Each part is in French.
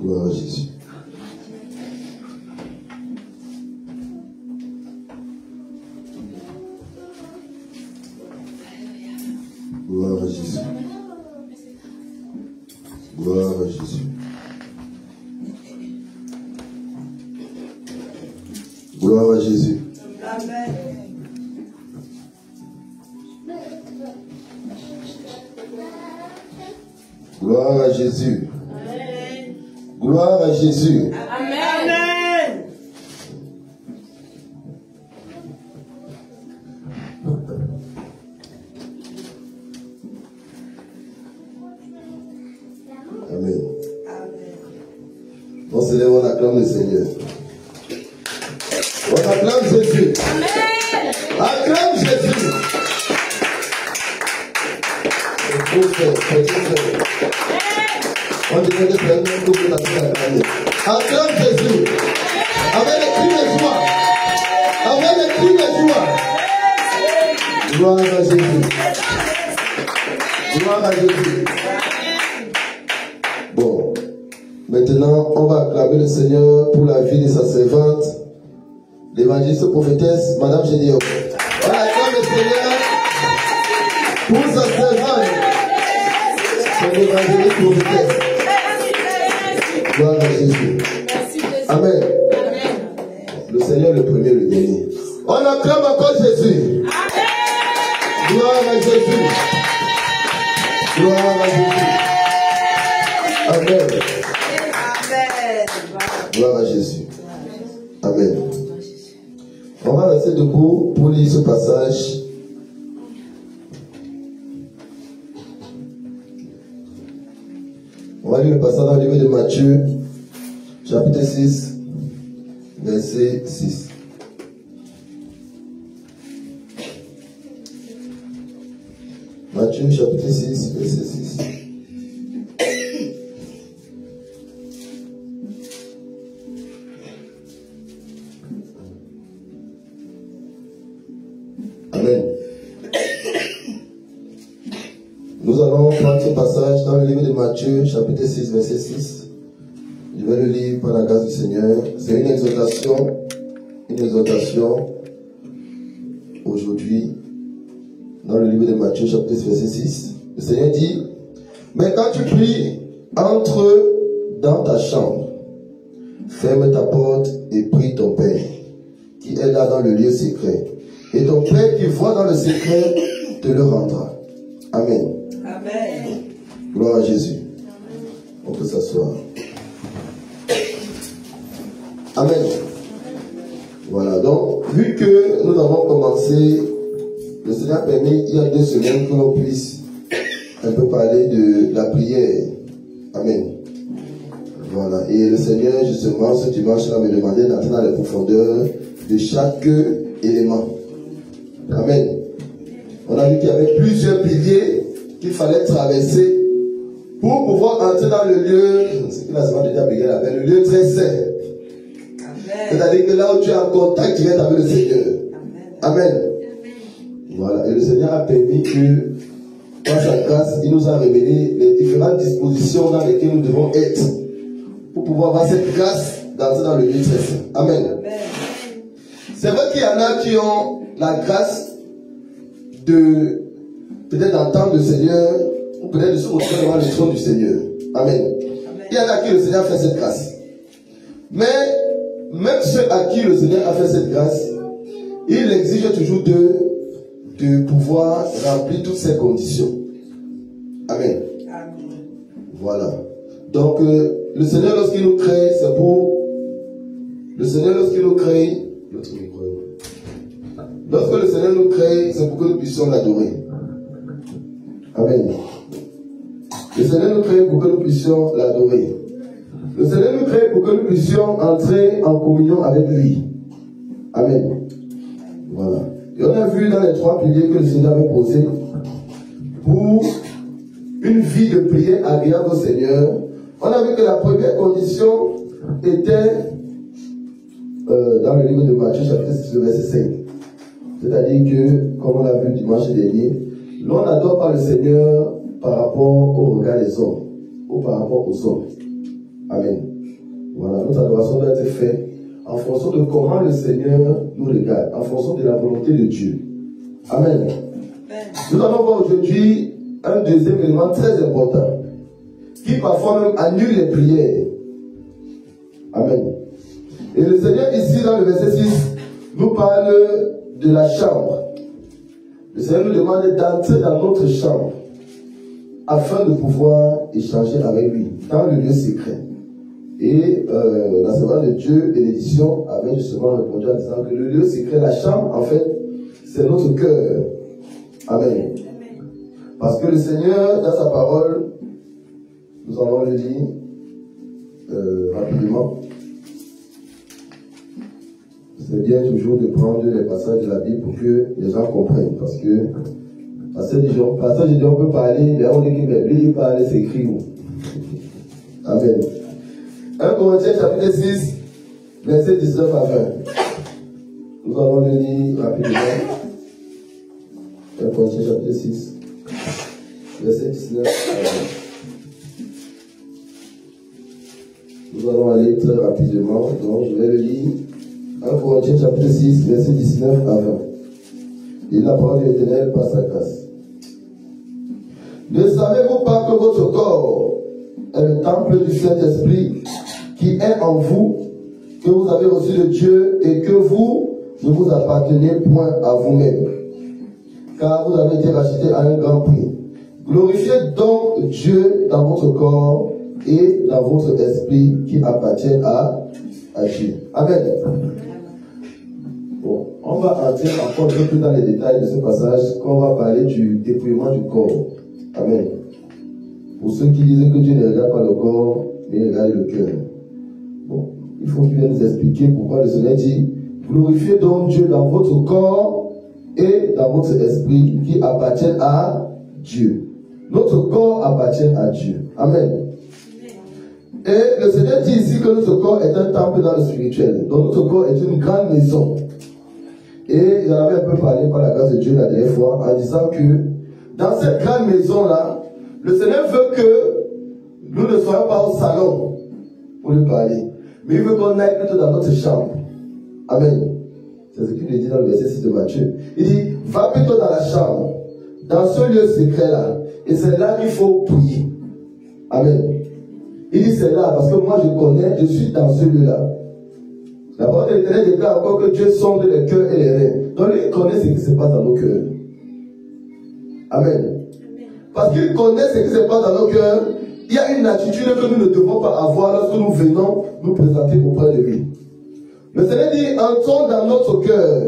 Gloire à Jésus. Gloire à Jésus. Gloire à Jésus. Gloire à Jésus. Amen. Gloire à Jésus. Amen. Gloire à Jésus. Amen. Amen. Amen. On se lève, on acclame le Seigneur. On acclame Jésus. Amen. Acclame Jésus. C'est tout fait, c'est tout fait. On dirait que c'est un homme que la acclamer. Acclame Jésus. Avec les cris de joie. Avec les cris de joie. Gloire à Jésus. Gloire à Jésus. Bon. Maintenant, on va acclamer le Seigneur pour la vie de sa servante, l'évangéliste prophétesse, Madame Gédéon. On acclame le Seigneur pour sa servante, son évangéliste prophétesse. Gloire à Jésus. Amen. Le Seigneur le premier, le dernier. On acclame encore Jésus. Gloire à Jésus. Gloire à Jésus. Amen. Gloire à Jésus. Amen. On va rester debout pour lire ce passage. On va lire le passage dans le livre de Matthieu, chapitre 6, verset 6. Matthieu, chapitre 6, verset 6. Amen. Nous allons prendre ce passage dans le livre de Matthieu, chapitre 6, verset 6. Je vais le lire par la grâce du Seigneur. C'est une exhortation aujourd'hui dans le livre de Matthieu, chapitre 6, verset 6. Le Seigneur dit: mais quand tu pries, entre dans ta chambre, ferme ta porte et prie ton Père, qui est là dans le lieu secret. Et ton Père qui voit dans le secret te le rendra. Amen. Amen. Gloire à Jésus. On peut s'asseoir. Amen. Voilà, donc, vu que nous avons commencé, le Seigneur a permis, il y a 2 semaines, que l'on puisse un peu parler de la prière. Amen. Voilà, et le Seigneur, justement, ce dimanche, là, me demandait d'entrer dans les profondeurs de chaque élément. Amen. On a vu qu'il y avait plusieurs piliers qu'il fallait traverser pour pouvoir entrer dans le lieu, ce que la semaine déjà Abigail appelle le lieu très saint. C'est-à-dire que là où tu es en contact direct avec le Seigneur. Amen. Amen. Voilà. Et le Seigneur a permis que, par sa grâce, il nous a révélé les différentes dispositions dans lesquelles nous devons être pour pouvoir avoir cette grâce d'entrer dans le lieu très saint. Amen. Amen. C'est vrai qu'il y en a qui ont la grâce de peut-être d'entendre le Seigneur ou peut-être de se retrouver devant le trône du Seigneur. Amen. Amen. Il y en a qui le Seigneur a fait cette grâce. Mais même ceux à qui le Seigneur a fait cette grâce, il exige toujours de pouvoir remplir toutes ces conditions. Amen. Amen. Voilà. Donc, le Seigneur, lorsqu'il nous crée, c'est pour... Le Seigneur, lorsqu'il nous crée... Lorsque le Seigneur nous crée, c'est pour que nous puissions l'adorer. Amen. Le Seigneur nous crée pour que nous puissions l'adorer. Le Seigneur nous crée pour que nous puissions entrer en communion avec lui. Amen. Voilà. Et on a vu dans les 3 piliers que le Seigneur avait posés pour une vie de prière agréable au Seigneur. On a vu que la première condition était dans le livre de Matthieu, chapitre 6, verset 5. C'est-à-dire que, comme on l'a vu dimanche dernier, l'on n'adore pas le Seigneur par rapport au regard des hommes ou par rapport aux hommes. Amen. Voilà, notre adoration doit être faite en fonction de comment le Seigneur nous regarde, en fonction de la volonté de Dieu. Amen. Nous allons voir aujourd'hui un deuxième élément très important qui parfois même annule les prières. Amen. Et le Seigneur ici dans le verset 6 nous parle de la chambre. Le Seigneur nous demande d'entrer dans notre chambre afin de pouvoir échanger avec lui dans le lieu secret. Et la servante de Dieu, bénédiction, avait justement répondu en disant que le lieu secret, la chambre, en fait, c'est notre cœur. Amen. Parce que le Seigneur, dans sa parole, nous allons le lire rapidement. C'est bien toujours de prendre les passages de la Bible pour que les gens comprennent. Parce que, pasteur dit, on peut parler, mais on dit qu'il lui parle, c'est écrit où? Amen. 1 Corinthiens chapitre 6, verset 19 à 20. Nous allons le lire rapidement. 1 Corinthiens chapitre 6, verset 19 à 20. Nous allons aller très rapidement, donc je vais le lire. 1 Corinthiens chapitre 6, verset 19 à 20. Et la parole de l'Éternel par sa grâce. Ne savez-vous pas que votre corps est le temple du Saint-Esprit qui est en vous, que vous avez reçu de Dieu et que vous ne vous appartenez point à vous-même, car vous avez été rachetés à un grand prix. Glorifiez donc Dieu dans votre corps et dans votre esprit qui appartiennent à Dieu. Amen. Bon, on va entrer encore un peu plus dans les détails de ce passage quand on va parler du dépouillement du corps. Amen. Pour ceux qui disent que Dieu ne regarde pas le corps, mais il regarde le cœur. Bon, il faut qu'il vienne nous expliquer pourquoi le Seigneur dit glorifiez donc Dieu dans votre corps et dans votre esprit qui appartiennent à Dieu. Notre corps appartient à Dieu. Amen. Et le Seigneur dit ici que notre corps est un temple dans le spirituel. Donc notre corps est une grande maison. Et j'en avais un peu parlé par la grâce de Dieu la dernière fois en disant que dans cette grande maison-là, le Seigneur veut que nous ne soyons pas au salon pour lui parler. Mais il veut qu'on aille plutôt dans notre chambre. Amen. C'est ce qu'il dit dans le verset 6 de Matthieu. Il dit, va plutôt dans la chambre, dans ce lieu secret-là. Et c'est là qu'il faut prier. Amen. Il dit, c'est là, parce que moi je connais, je suis dans ce lieu-là. La parole de l'Éternel déclare encore que Dieu sonde les cœurs et les reins. Donc lui, il connaît ce qui se passe dans nos cœurs. Amen. Parce qu'il connaît ce qui se passe dans nos cœurs, il y a une attitude que nous ne devons pas avoir lorsque nous venons nous présenter auprès de lui. Le Seigneur dit, entrons dans notre cœur.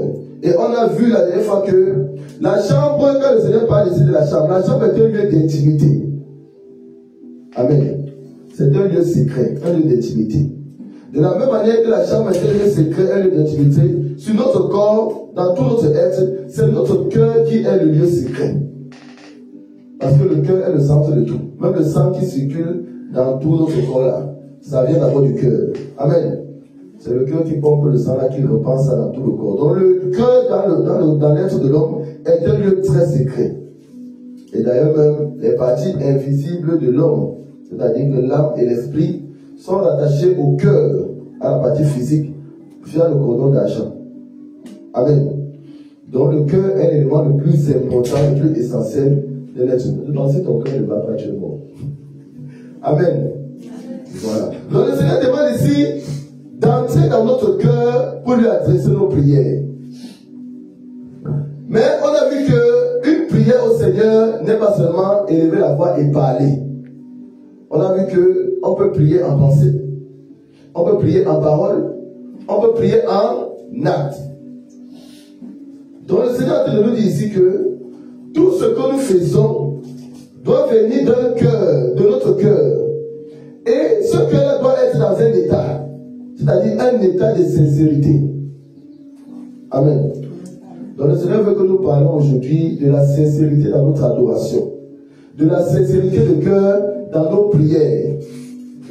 Et on a vu la dernière fois que la chambre, quand le Seigneur parle ici de la chambre est un lieu d'intimité. Amen. C'est un lieu secret, un lieu d'intimité. De la même manière que la chambre est un lieu secret, un lieu d'intimité, sur notre corps, dans tout notre être, c'est notre cœur qui est le lieu secret. Parce que le cœur est le centre de tout. Même le sang qui circule dans tout notre corps là, ça vient d'abord du cœur. Amen. C'est le cœur qui pompe le sang là, qui repense ça dans tout le corps. Donc le cœur dans l'être de l'homme est un lieu très secret. Et d'ailleurs même, les parties invisibles de l'homme, c'est-à-dire que l'âme et l'esprit, sont rattachés au cœur, à la partie physique, via le cordon d'argent. Amen. Donc le cœur est l'élément le plus important, le plus essentiel de l'être humain. Donc si ton cœur ne va pas, tu es mort. Amen. Voilà. Donc le Seigneur demande ici d'entrer dans notre cœur pour lui adresser nos prières. Mais on a vu qu'une prière au Seigneur n'est pas seulement élever la voix et parler. On a vu qu'on peut prier en pensée, on peut prier en parole, on peut prier en acte. Donc le Seigneur nous dit ici que tout ce que nous faisons doit venir d'un cœur, de notre cœur. Et ce cœur doit être dans un état, c'est-à-dire un état de sincérité. Amen. Donc le Seigneur veut que nous parlons aujourd'hui de la sincérité dans notre adoration, de la sincérité de cœur dans nos prières.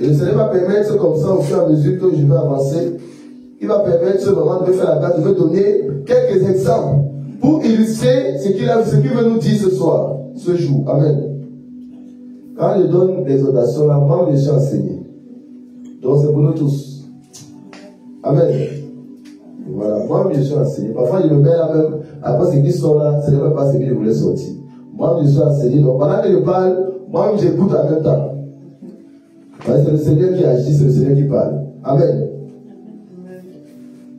Et le Seigneur va permettre comme ça, au fur et à mesure que je vais avancer, il va permettre ce moment de me faire la grâce, de me donner quelques exemples pour illustrer ce qu'il veut nous dire ce soir, ce jour. Amen. Quand je donne l'exhortation, là, moi, je suis enseigné. Donc c'est pour nous tous. Amen. Voilà. Moi, je suis enseigné. Parfois, je me mets là même. Après, ce qui sort là, ce n'est même pas ce que je voulais sortir. Moi, je suis enseigné. Donc, pendant que je parle, moi-même, j'écoute en même temps. C'est le Seigneur qui agit, c'est le Seigneur qui parle. Amen.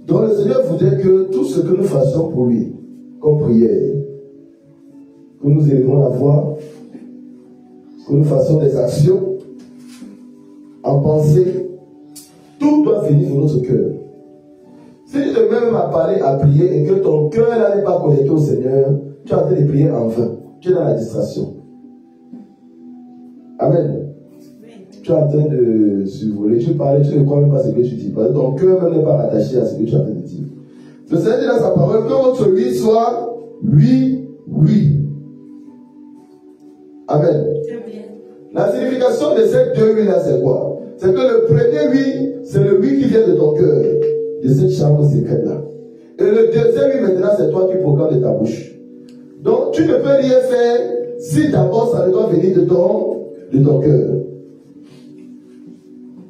Donc, le Seigneur voudrait que tout ce que nous fassions pour lui, comme prière, que nous élevons la voix, que nous fassions des actions, en pensée, tout doit venir de notre cœur. Si tu te mets même à parler, à prier, et que ton cœur là n'est pas connecté au Seigneur, tu es en train de prier en vain. Tu es dans la distraction. Amen. Tu es en train de survoler, tu parles, tu ne crois même pas ce que tu dis. Parce que ton cœur même n'est pas rattaché à ce que tu es en train de dire. Le Seigneur dit dans sa parole que votre oui soit oui, oui. Amen. La signification de ces deux oui là, c'est quoi? C'est que le premier oui, c'est le oui qui vient de ton cœur, de cette chambre secrète là. Et le deuxième oui maintenant, c'est toi qui proclames de ta bouche. Donc tu ne peux rien faire si d'abord ça ne doit venir de ton cœur.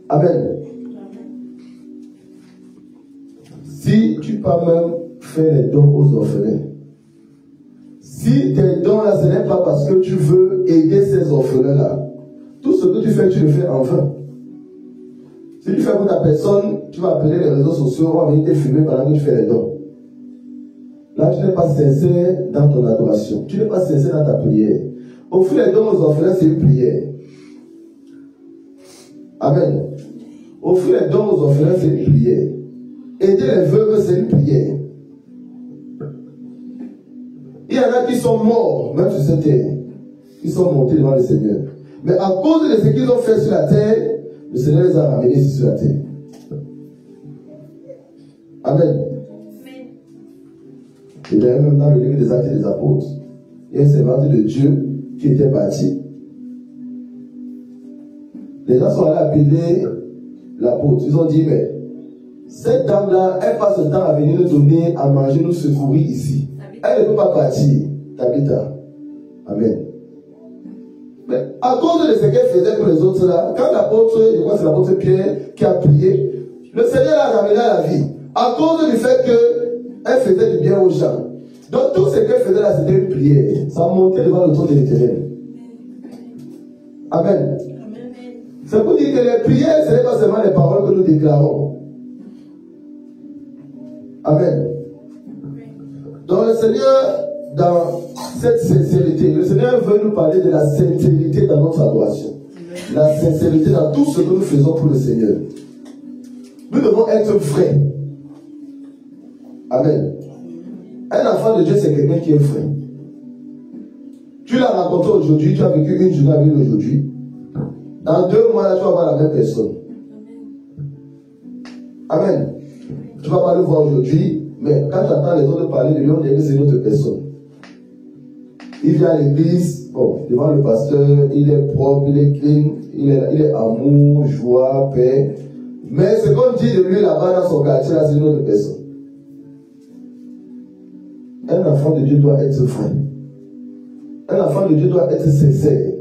Amen. Si tu peux même faire les dons aux orphelins, si tes dons là, ce n'est pas parce que tu veux aider ces orphelins là, tout ce que tu le fais en vain. Si tu fais pour ta personne, tu vas appeler les réseaux sociaux, on va venir te filmer pendant que tu fais les dons. Là, tu n'es pas sincère dans ton adoration. Tu n'es pas sincère dans ta prière. Offrir les dons aux orphelins, c'est une prière. Amen. Offrir les dons aux orphelins, c'est une prière. Aider les veuves, c'est une prière. Il y en a qui sont morts, même sur cette terre. Ils sont montés devant le Seigneur. Mais à cause de ce qu'ils ont fait sur la terre, le Seigneur les a ramenés ici sur la terre. Amen. Et d'ailleurs, même dans le livre des Actes des Apôtres, il y a un servante de Dieu qui était parti. Les gens sont allés appeler l'apôtre. Ils ont dit, mais cette dame-là, elle passe le temps à venir nous donner à manger, nous secourir ici. Elle ne peut pas partir. Tabitha. Amen. Mais à cause de ce qu'elle faisait pour les autres là, quand l'apôtre, je crois que c'est l'apôtre Pierre qui a prié, le Seigneur l'a ramené à la vie. À cause du fait qu'elle faisait du bien aux gens. Donc tout ce qu'elle faisait là, c'était une prière. Ça montait devant le trône de l'Éternel. Amen. C'est pour dire que les prières, ce n'est pas seulement les paroles que nous déclarons. Amen. Donc le Seigneur, dans cette sincérité, le Seigneur veut nous parler de la sincérité dans notre adoration. La sincérité dans tout ce que nous faisons pour le Seigneur. Nous devons être vrais. Amen. Un enfant de Dieu, c'est quelqu'un qui est vrai. Tu l'as rencontré aujourd'hui, tu as vécu une journée avec lui aujourd'hui. Dans 2 mois, là, tu vas voir la même personne. Amen. Tu ne vas pas le voir aujourd'hui, mais quand tu entends les autres parler de lui, on dirait que c'est une autre personne. Il vient à l'église, bon, devant le pasteur, il est propre, il est clean, il est amour, joie, paix. Mais ce qu'on dit de lui là-bas dans son quartier, là, c'est une autre personne. Un enfant de Dieu doit être vrai. Un enfant de Dieu doit être sincère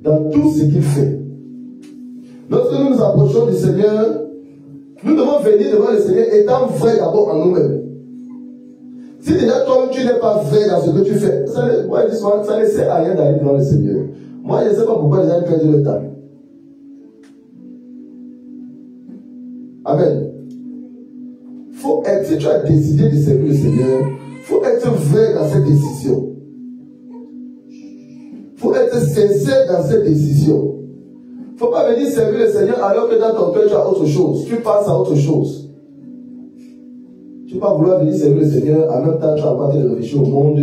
dans tout ce qu'il fait. Lorsque nous nous approchons du Seigneur, nous devons venir devant le Seigneur étant vrai d'abord en nous-mêmes. Si déjà toi tu n'es pas vrai dans ce que tu fais, ça ne sert à rien d'aller devant le Seigneur. Moi je ne sais pas pourquoi les gens perdent le temps. Amen. Faut être, si tu as décidé de servir le Seigneur, il faut être vrai dans cette décision. Il faut être sincère dans cette décision. Il ne faut pas venir servir le Seigneur alors que dans ton cœur tu as autre chose. Tu penses à autre chose. Tu ne peux pas vouloir venir servir le Seigneur en même temps tu as envie de réfléchir au monde.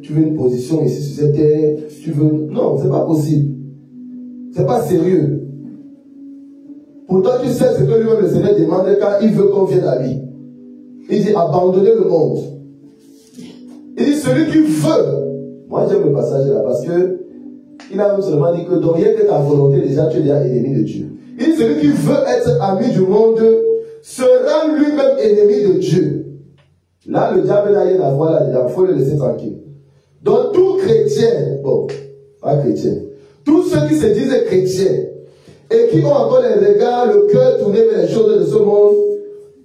Tu veux une position ici sur cette terre. Tu veux... Non, ce n'est pas possible. Ce n'est pas sérieux. Pourtant tu sais ce que lui-même le Seigneur demande quand il veut qu'on vienne à lui. Il dit abandonner le monde. Il dit celui qui veut. Moi j'aime le passage là parce que il a même seulement dit que dans rien que ta volonté déjà tu es déjà ennemi de Dieu. Il dit celui qui veut être ami du monde se rend lui-même ennemi de Dieu. Là le diable n'a rien à voir là-dedans. Il faut le laisser tranquille. Donc tout chrétien, bon, pas chrétien, tous ceux qui se disent chrétiens et qui ont encore les regards, le cœur tourné vers les choses de ce monde.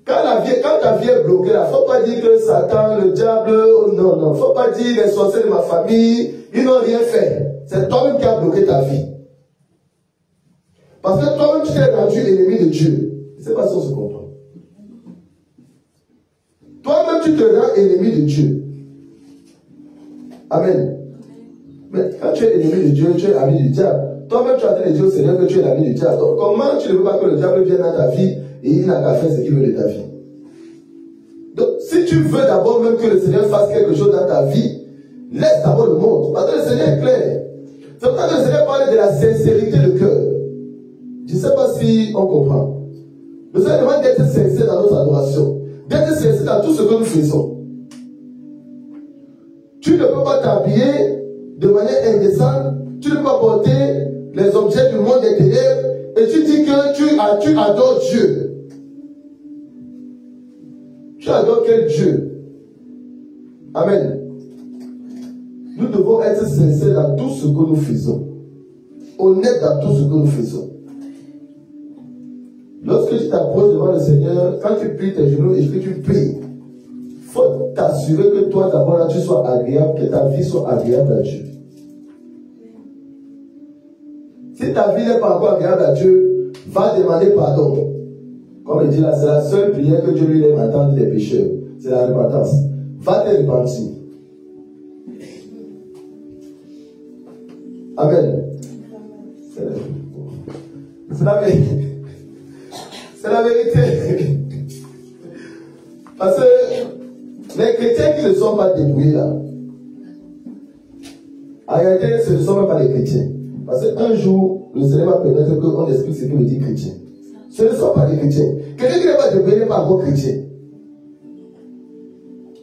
Quand ta vie est bloquée, il ne faut pas dire que Satan, le diable, oh non, non. Il ne faut pas dire les sorciers de ma famille, ils n'ont rien fait. C'est toi-même qui as bloqué ta vie. Parce que toi-même, tu t'es rendu ennemi de Dieu. Je ne sais pas si on se comprend. Toi-même, tu te rends ennemi de Dieu. Amen. Mais quand tu es ennemi de Dieu, tu es ami du diable. Toi-même, tu as dit au Seigneur que tu es l'ami du diable. Donc, comment tu ne veux pas que le diable vienne dans ta vie et il n'a qu'à faire ce qu'il veut de ta vie? Donc, si tu veux d'abord même que le Seigneur fasse quelque chose dans ta vie, laisse d'abord le monde. Parce que le Seigneur est clair. C'est pour ça que le Seigneur parle de la sincérité de cœur. Je ne sais pas si on comprend. Le Seigneur demande d'être sincère dans notre adoration. D'être sincère dans tout ce que nous faisons. Tu ne peux pas t'habiller de manière indécente. Tu ne peux pas porter les objets du monde des ténèbres. Et tu dis que tu adores Dieu. Tu adores quel Dieu? Amen. Nous devons être sincères dans tout ce que nous faisons. Honnêtes dans tout ce que nous faisons. Lorsque tu t'approches devant le Seigneur, quand tu plies tes genoux et que tu pries, il faut t'assurer que toi d'abord là tu sois agréable, que ta vie soit agréable à Dieu. Si ta vie n'est pas encore agréable à Dieu, va demander pardon. Comme il dit là, c'est la seule prière que Dieu lui aime entendre des pécheurs. C'est la repentance. Va te repentir. Amen. C'est la vérité. C'est la vérité. Parce que les chrétiens qui ne sont pas débrouillés là, en réalité, ce ne sont même pas les chrétiens. Parce qu'un jour, le Seigneur va permettre qu'on explique ce que veut dire chrétien. Ce ne sont pas des chrétiens. Quelqu'un qui n'est pas débrouillé n'est pas encore chrétien.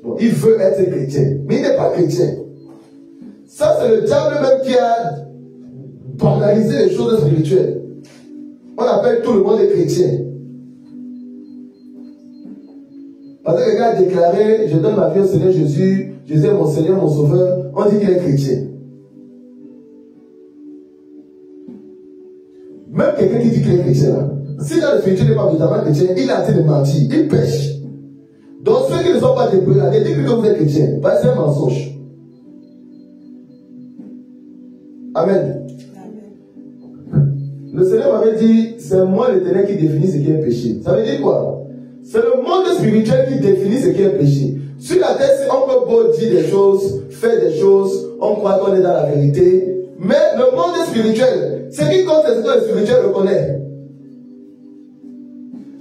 Bon, il veut être chrétien, mais il n'est pas chrétien. Ça, c'est le diable même qui a banalisé les choses spirituelles. On appelle tout le monde des chrétiens. Parce que quelqu'un a déclaré, je donne ma vie au Seigneur Jésus, Jésus est mon Seigneur, mon Sauveur, on dit qu'il est chrétien. Même quelqu'un qui dit qu'il est chrétien, là, si dans le futur n'est pas véritablement chrétien, il a été de mentir, il pêche. Donc ceux qui ne sont pas débrouillés, là, ne dites que vous êtes chrétien, parce que c'est un mensonge. Amen. Le Seigneur m'avait dit, c'est moi l'Éternel qui définit ce qui est péché. Ça veut dire quoi? C'est le monde spirituel qui définit ce qui est péché. Sur la terre, on peut beau dire des choses, faire des choses, on croit qu'on est dans la vérité. Mais le monde spirituel, ce qui compte, c'est ce que le spirituel reconnaît.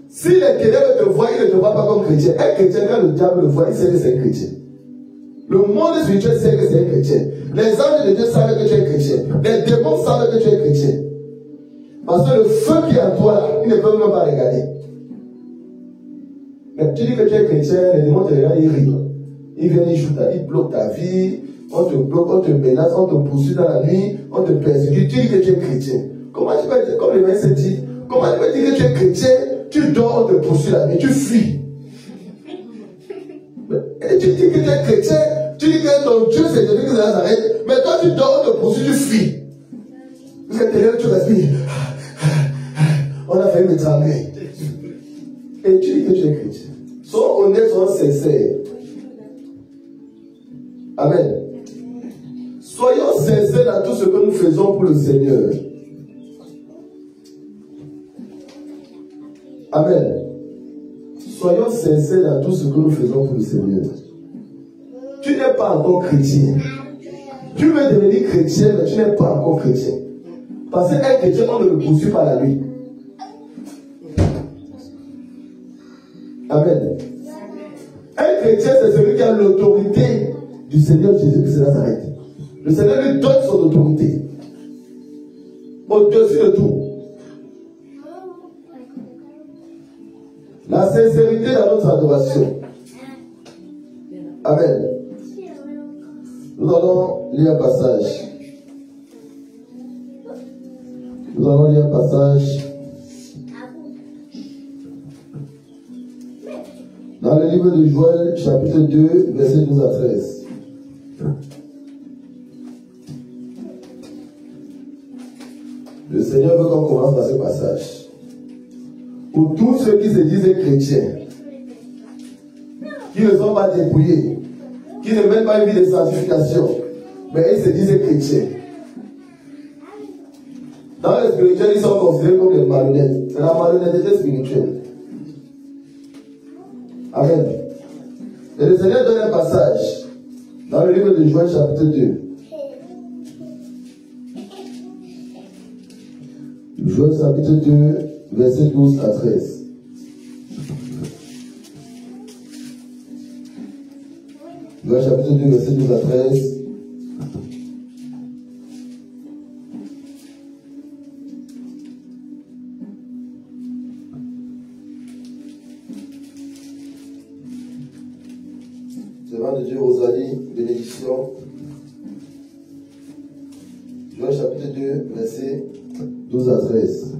Si les ténèbres te voient, ils ne te voient pas comme chrétien. Un chrétien, quand le diable le voit, il sait que c'est un chrétien. Le monde spirituel sait que c'est un chrétien. Les anges de Dieu savent que tu es chrétien. Les démons savent que tu es chrétien. Parce que le feu qui est en toi, là, ils ne peuvent même pas regarder. Mais tu dis que tu es chrétien, les démons te regardent, ils rient. Ils viennent, ils bloquent ta vie, on te bloque, on te menace, on te poursuit dans la nuit, on te persécute. Tu dis que tu es chrétien. Comment tu peux dire, comme le verset dit, comment tu peux dire que tu es chrétien, tu dors, on te poursuit la nuit, tu fuis. Et tu dis que tu es chrétien, tu dis que ton Dieu c'est Jésus de Nazareth, mais toi tu dors, on te poursuit, tu fuis. Parce que derrière tu respires. On a failli me trembler. Et tu dis que tu es chrétien. Sois honnête, sois sincère. Amen. Soyons sincères dans tout ce que nous faisons pour le Seigneur. Amen. Soyons sincères dans tout ce que nous faisons pour le Seigneur. Tu n'es pas encore chrétien. Tu veux devenir chrétien, mais tu n'es pas encore chrétien. Parce qu'un chrétien, on ne le poursuit pas la nuit. Amen. Un chrétien, c'est celui qui a l'autorité du Seigneur Jésus-Christ de Nazareth. Le Seigneur lui donne son autorité. Au-dessus de tout. La sincérité dans notre adoration. Amen. Nous allons lire un passage. Nous allons lire un passage dans le livre de Joël, chapitre 2, verset 12 à 13. Le Seigneur Seigneur veut qu'on commence par ce passage. Pour tous ceux qui se disent chrétiens, qui ne sont pas dépouillés, qui ne mènent pas une vie de sanctification, mais ils se disent chrétiens. Dans le spirituel, ils sont considérés comme des malhonnêtes. C'est la malhonnêteté spirituelle. Amen. Et le Seigneur donne un passage dans le livre de Joël chapitre 2. Joël chapitre 2, versets 12 à 13. Joël chapitre 2, versets 12 à 13. Servant de Dieu, Rosalie, bénédiction. Joël chapitre 2, versets 12 à 13.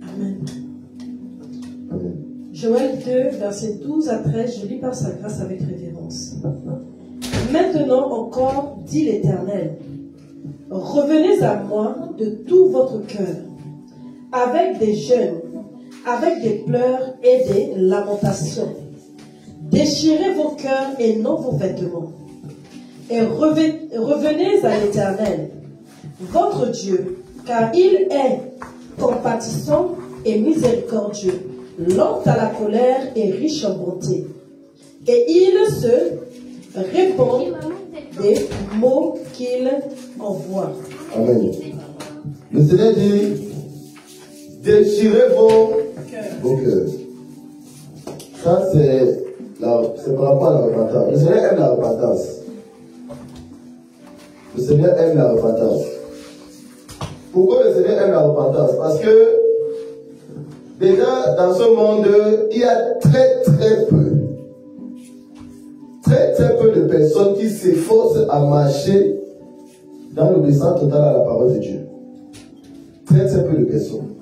Amen. Amen. Joël 2, verset 12 à 13, je lis par sa grâce avec révérence. Maintenant encore, dit l'Éternel, revenez à moi de tout votre cœur, avec des jeûnes, avec des pleurs et des lamentations. Déchirez vos cœurs et non vos vêtements. Et revenez à l'Éternel, votre Dieu, car il est compatissant et miséricordieux, lent à la colère et riche en bonté. Et il se répand des mots qu'il envoie. Amen. Le Seigneur dit, déchirez vos cœurs. Ça, c'est par rapport à la repentance. Le Seigneur aime la repentance. Le Seigneur aime la repentance. Pourquoi le Seigneur aime la repentance? Parce que déjà dans ce monde, il y a très peu de personnes qui s'efforcent à marcher dans l'obéissance totale à la parole de Dieu. Très peu de personnes.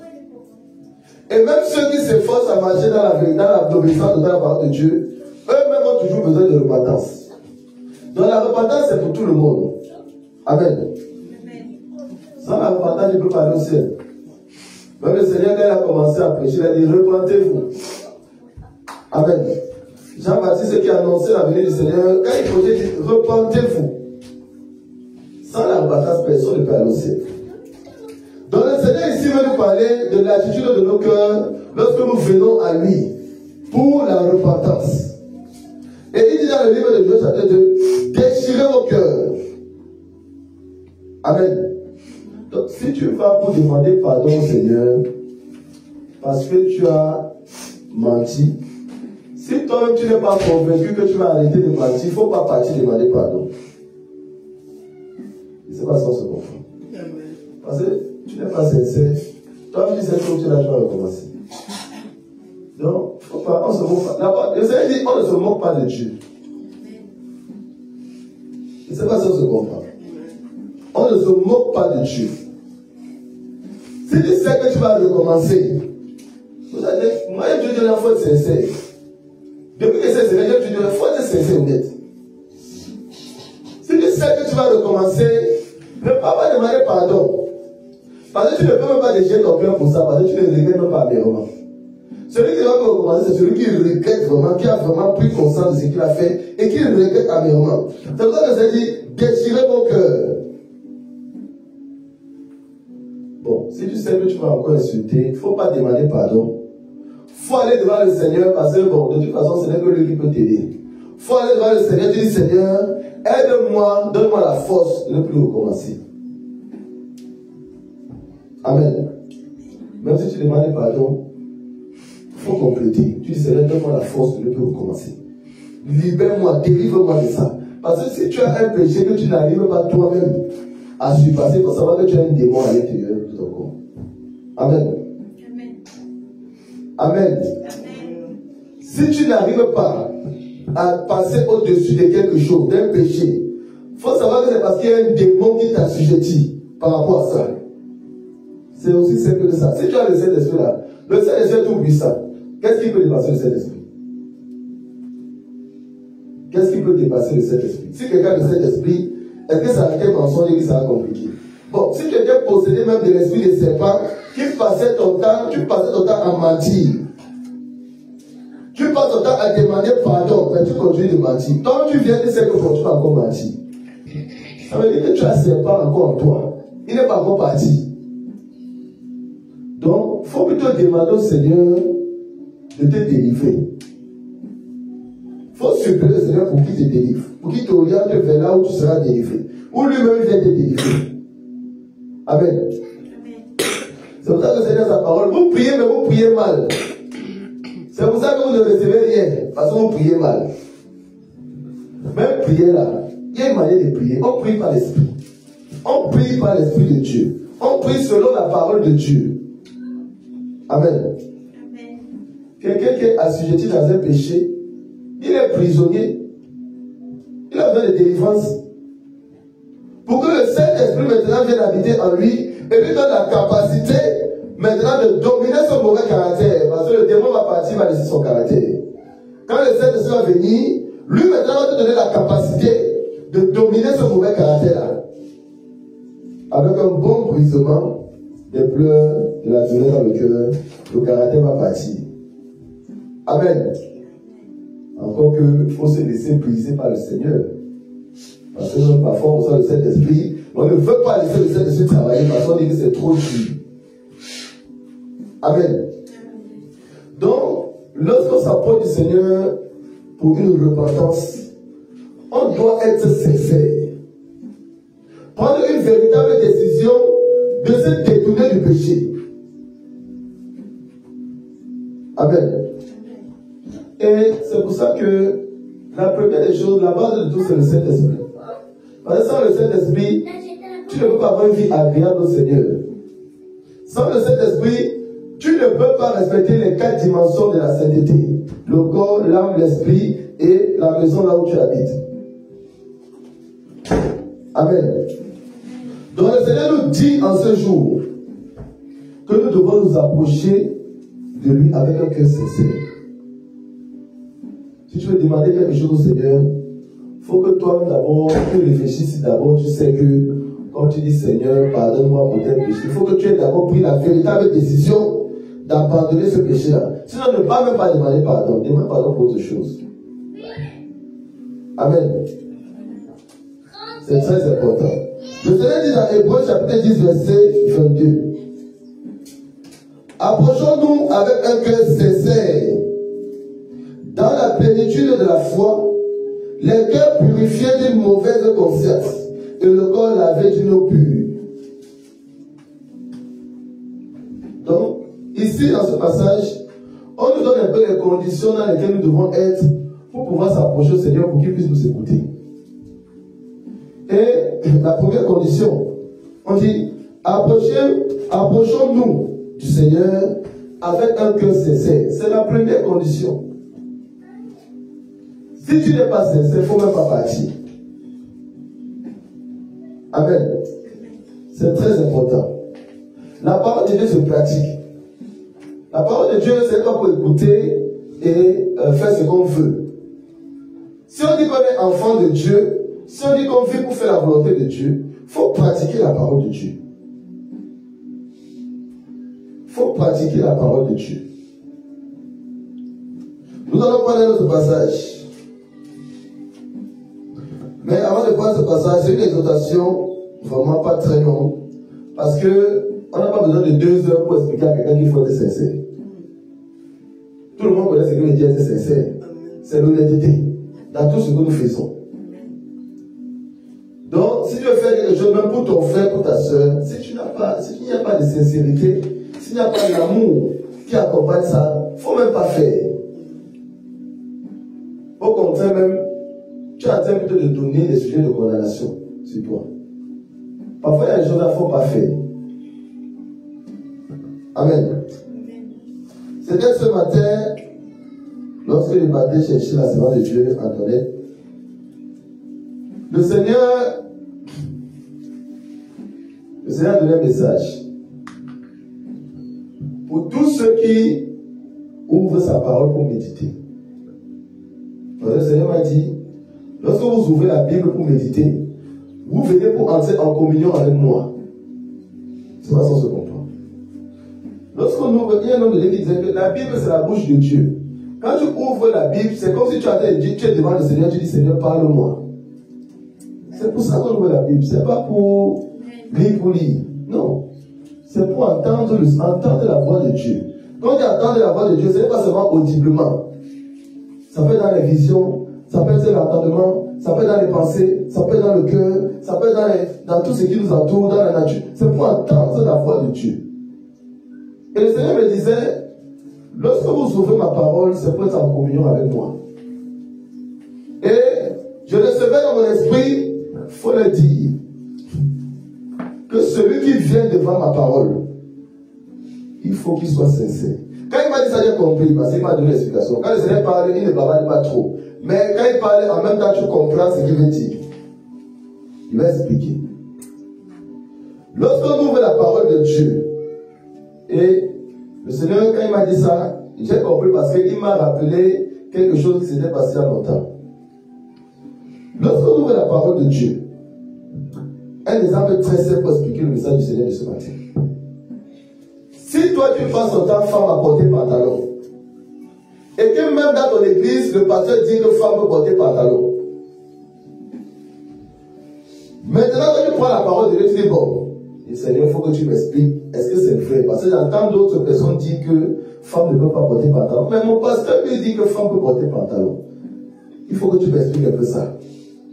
Et même ceux qui s'efforcent à marcher dans l'obéissance totale à la parole de Dieu, eux-mêmes ont toujours besoin de repentance. Donc la repentance, c'est pour tout le monde. Amen. Sans la repentance, il ne peut pas aller au ciel. Même le Seigneur, quand il a commencé à prêcher, il a dit, repentez-vous. Amen. Jean-Baptiste qui a annoncé la venue du Seigneur, quand il prêchait, il dit, repentez-vous. Sans la repentance, personne ne peut aller au ciel. Donc le Seigneur ici veut nous parler de l'attitude de nos cœurs lorsque nous venons à lui pour la repentance. Et il dit dans le livre de Joël chapitre 2, déchirez vos cœurs. Amen. Donc si tu vas pour demander pardon au Seigneur parce que tu as menti, si toi tu n'es pas convaincu que tu vas arrêter de mentir, il ne faut pas partir demander pardon. Et c'est pas ça se comprend. Parce que tu n'es pas sincère. Toi tu sais que tu vas recommencer. Donc, faut pas, on se moque pas. D'abord, le Seigneur dit, on ne se moque pas de Dieu. Et c'est pas ça que se comprend. On ne se moque pas de Dieu. Si tu sais que tu vas recommencer, vous allez, moi je dis, il faut être sincère. Depuis que c'est sincère, je dis, il faut être sincère honnête. Si tu sais que tu vas recommencer, ne pas demander pardon. Parce que tu ne peux même pas déchirer ton cœur pour ça, parce que tu ne regrettes même pas amèrement. Celui qui va recommencer, c'est celui qui regrette vraiment, qui a vraiment pris conscience de ce qu'il a fait et qui regrette amèrement. C'est pour ça que ça dit, déchirez vos cœurs. Bon, si tu sais que tu vas encore insulter, il ne faut pas demander pardon. Il faut aller devant le Seigneur parce que, bon, de toute façon, ce n'est que lui qui peut t'aider. Il faut aller devant le Seigneur et dire, Seigneur, aide-moi, donne-moi la force de ne plus recommencer. Amen. Même si tu demandes pardon, il faut compléter. Tu dis, Seigneur, donne-moi la force de ne plus recommencer. Libère-moi, délivre-moi de ça. Parce que si tu as un péché que tu n'arrives pas toi-même à surpasser, il faut savoir que tu as un démon à l'intérieur de ton corps. Amen. Amen. Si tu n'arrives pas à passer au-dessus de quelque chose, d'un péché, il faut savoir que c'est parce qu'il y a un démon qui t'assujettit par rapport à ça. C'est aussi simple que ça. Si tu as le Saint-Esprit là, le Saint-Esprit est tout puissant. Qu'est-ce qui peut dépasser le Saint-Esprit? qu'est-ce qui peut dépasser le Saint-Esprit? Si quelqu'un a le Saint-Esprit, est-ce que ça a été mensonge et que ça a compliqué? Bon, si quelqu'un possédait même de l'esprit de serpent, tu passais ton temps à mentir. Tu passes ton temps à demander pardon, mais tu continues de mentir. Tant que tu viens de sais que tu vas encore mentir. Ça veut dire que tu as un serpent encore en toi. Il n'est pas encore parti. Donc, il faut plutôt demander au Seigneur de te délivrer. Il faut supplier le Seigneur pour qu'il te délivre. Pour qu'il t'oriente vers là où tu seras délivré. Ou lui-même vient te délivrer. Amen. C'est pour ça que le Seigneur a sa parole. Vous priez, mais vous priez mal. C'est pour ça que vous ne recevez rien. Parce que vous priez mal. Même prier là. Il y a une manière de prier. On prie par l'Esprit. On prie par l'Esprit de Dieu. On prie selon la parole de Dieu. Amen. Amen. Quelqu'un qui est assujetti dans un péché, il est prisonnier. Il a besoin de délivrance. Pour que le Saint-Esprit maintenant vienne habiter en lui et lui donne la capacité maintenant de dominer son mauvais caractère. Parce que le démon va partir, va laisser son caractère. Quand le Saint-Esprit va venir, lui maintenant va te donner la capacité de dominer ce mauvais caractère-là. Avec un bon brisement des pleurs, de la douleur dans le cœur, le caractère va partir. Amen. Encore qu'il faut se laisser briser par le Seigneur. Parce que parfois on sent le Saint-Esprit, on ne veut pas laisser le Saint-Esprit travailler parce qu'on dit que c'est trop dur. Amen. Donc, lorsqu'on s'approche du Seigneur pour une repentance, on doit être sincère. Prendre une véritable décision de se détourner du péché. Amen. Et c'est pour ça que la première des choses, la base de tout, c'est le Saint-Esprit. Parce que sans le Saint-Esprit, tu ne peux pas avoir une vie agréable au Seigneur. Sans le Saint-Esprit, tu ne peux pas respecter les 4 dimensions de la sainteté. Le corps, l'âme, l'esprit et la maison là où tu habites. Amen. Donc le Seigneur nous dit en ce jour que nous devons nous approcher de lui avec un cœur sincère. Si tu veux demander quelque chose au Seigneur, il faut que toi d'abord, tu réfléchisses d'abord, tu sais que quand tu dis Seigneur, pardonne-moi pour tel péché, il faut que tu aies d'abord pris la véritable décision d'abandonner ce péché-là. Sinon, ne va même pas demander pardon, demande pardon pour autre chose. Amen. C'est très important. Le Seigneur dit dans Hébreux chapitre 10, verset 22. Approchons-nous avec un cœur sincère, dans la plénitude de la foi, les cœurs purifiés d'une mauvaise conscience et le corps lavé d'une eau pure. Donc, ici dans ce passage, on nous donne un peu les conditions dans lesquelles nous devons être pour pouvoir s'approcher au Seigneur pour qu'il puisse nous écouter. Et la première condition, on dit, approchons-nous du Seigneur avec un cœur sincère. C'est la première condition. Si tu n'es pas sincère, il ne faut même pas partir. Amen. C'est très important. La parole de Dieu se pratique. La parole de Dieu, c'est pas pour écouter et faire ce qu'on veut. Si on dit qu'on est enfant de Dieu, si on dit qu'on vit pour faire la volonté de Dieu, il faut pratiquer la parole de Dieu. Il faut pratiquer la parole de Dieu. Nous allons prendre un autre passage. Mais avant de prendre ce passage, c'est une exhortation vraiment pas très longue. Parce qu'on n'a pas besoin de 2 heures pour expliquer à quelqu'un qu'il faut être sincère. Tout le monde connaît ce que veut dire être sincère. C'est l'honnêteté dans tout ce que nous faisons. Donc, si tu veux faire quelque chose, même pour ton frère, pour ta soeur, si il n'y a pas de sincérité, s'il n'y a pas d'amour qui accompagne ça, il ne faut même pas faire. Au contraire même, tu as train plutôt de donner des sujets de condamnation sur toi. Parfois, il y a des choses qu'il ne faut pas faire. Amen. C'était ce matin, lorsque je partais chercher la servante de Dieu, Antoinette, le Seigneur a donné un message pour tous ceux qui ouvrent sa parole pour méditer. Le Seigneur m'a dit, Lorsque vous ouvrez la Bible pour méditer, vous venez pour entrer en communion avec moi. C'est pas ça qu'on se comprend. Lorsqu'on ouvre, il y a un homme de Dieu qui disait que la Bible c'est la bouche de Dieu. Quand tu ouvres la Bible, c'est comme si tu es devant le Seigneur, tu dis Seigneur, parle-moi. C'est pour ça qu'on ouvre la Bible. C'est pas pour lire. Non. C'est pour entendre la voix de Dieu. Quand tu entends la voix de Dieu, ce n'est pas seulement audiblement. Ça peut être dans les visions, ça peut être dans l'entendement, ça peut être dans les pensées, ça peut être dans le cœur, ça peut être dans tout ce qui nous entoure, dans la nature. C'est pour entendre la voix de Dieu. Et le Seigneur me disait, lorsque vous ouvrez ma parole, c'est pour être en communion avec moi. Et je recevais dans mon esprit, il faut le dire, que celui qui vient devant ma parole, il faut qu'il soit sincère. Quand il m'a dit ça, j'ai compris, parce qu'il m'a donné l'explication. Quand le Seigneur parle, il ne parle pas trop. Mais quand il parle, en même temps, tu comprends ce qu'il veut dire. Il va expliquer. Lorsqu'on ouvre la parole de Dieu, et le Seigneur, quand il m'a dit ça, j'ai compris parce qu'il m'a rappelé quelque chose qui s'était passé il y a longtemps. Lorsqu'on ouvre la parole de Dieu, un exemple très simple pour expliquer le message du Seigneur de ce matin. Si toi tu passes ton temps femme à porter pantalon, et que même dans ton église, le pasteur dit que femme peut porter pantalon. Maintenant, quand tu prends la parole de Dieu, tu dis bon, Seigneur, il faut que tu m'expliques, est-ce que c'est vrai? Parce que j'entends d'autres personnes dire que femme ne peut pas porter pantalon. Mais mon pasteur lui dit que femme peut porter pantalon. Il faut que tu m'expliques un peu ça.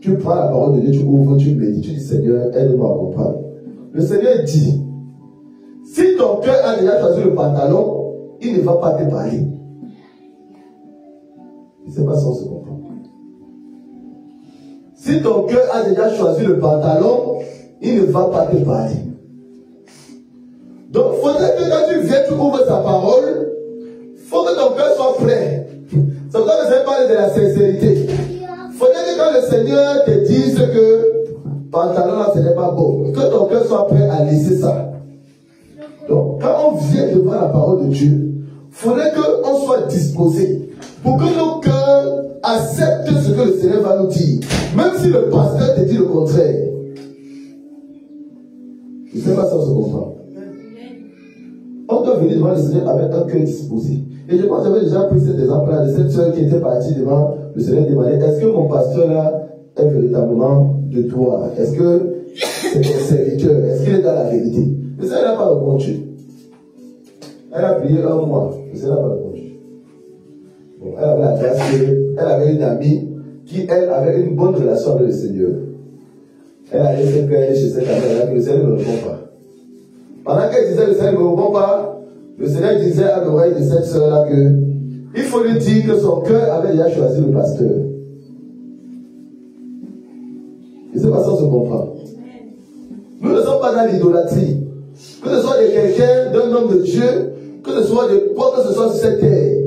Tu prends la parole de Dieu, tu ouvres, tu médites, tu dis Seigneur, aide-moi à comprendre. Le Seigneur dit, si ton cœur a déjà choisi le pantalon, il ne va pas te parler. C'est pas ça, on se comprend. Si ton cœur a déjà choisi le pantalon, il ne va pas te parler. Donc, il faudrait que quand tu viens, tu ouvres sa parole, il faut que ton cœur soit prêt. C'est pourquoi je vais parler de la sincérité. Il faudrait que quand le Seigneur te dise que pantalon là, ce n'est pas bon, que ton cœur soit prêt à laisser ça. Donc, quand on vient devant la parole de Dieu, il faudrait qu'on soit disposé pour que nos cœurs acceptent ce que le Seigneur va nous dire. Même si le pasteur te dit le contraire. Je ne sais pas si on se comprend. On doit venir devant le Seigneur avec un cœur disposé. Et je pense que j'avais déjà pris cet exemple-là de cette soeur qui était partie devant le Seigneur et demandait, est-ce que mon pasteur là est véritablement de toi? Est-ce que c'est ton serviteur? Est-ce qu'il est dans la vérité? Le Seigneur n'a pas répondu. Elle a prié un mois. Le Seigneur n'a pas répondu. Bon, elle avait la grâce qu'elle avait une amie qui, elle, avait une bonne relation avec le Seigneur. Elle allait se plaindre chez cette amie-là que le Seigneur ne répond pas. Pendant qu'elle disait le Seigneur ne répond pas, le Seigneur disait à l'oreille de cette soeur-là que il faut lui dire que son cœur avait déjà choisi le pasteur. Et c'est pas ça qu'on se comprend. Nous ne sommes pas dans l'idolâtrie. Que ce soit de quelqu'un, d'un homme de Dieu, que ce soit de quoi que ce soit sur cette terre.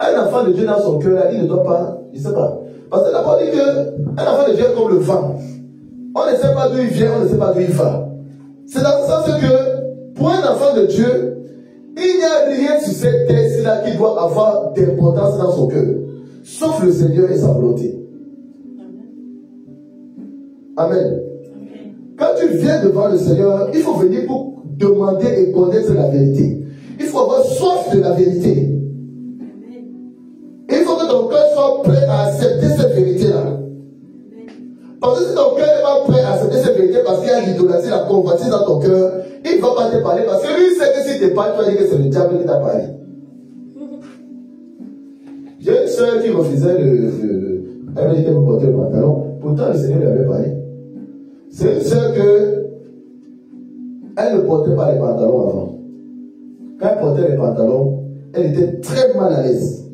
Un enfant de Dieu dans son cœur, il ne doit pas, il ne sait pas. Parce que la parole dit qu'un enfant de Dieu est comme le vent. On ne sait pas d'où il vient, on ne sait pas d'où il va. C'est dans le sens que, pour un enfant de Dieu, il n'y a rien sur cette terre-là qui doit avoir d'importance dans son cœur. Sauf le Seigneur et sa volonté. Amen. Quand tu viens devant le Seigneur, il faut venir pour demander et connaître la vérité. Il faut avoir soif de la vérité. Il faut que ton cœur soit prêt à accepter cette vérité-là. Parce que si ton cœur n'est pas prêt à accepter cette vérité, parce qu'il y a l'idolâtrie, la convoitise dans ton cœur, il ne va pas te parler. Parce que lui, il sait que s'il te parle, tu vas dire que c'est le diable qui t'a parlé. J'ai une soeur qui refusait elle m'a dit qu'elle me portait le pantalon. Pourtant, le Seigneur lui avait parlé. C'est une soeur que elle ne portait pas les pantalons avant. Quand elle portait les pantalons, elle était très mal à l'aise.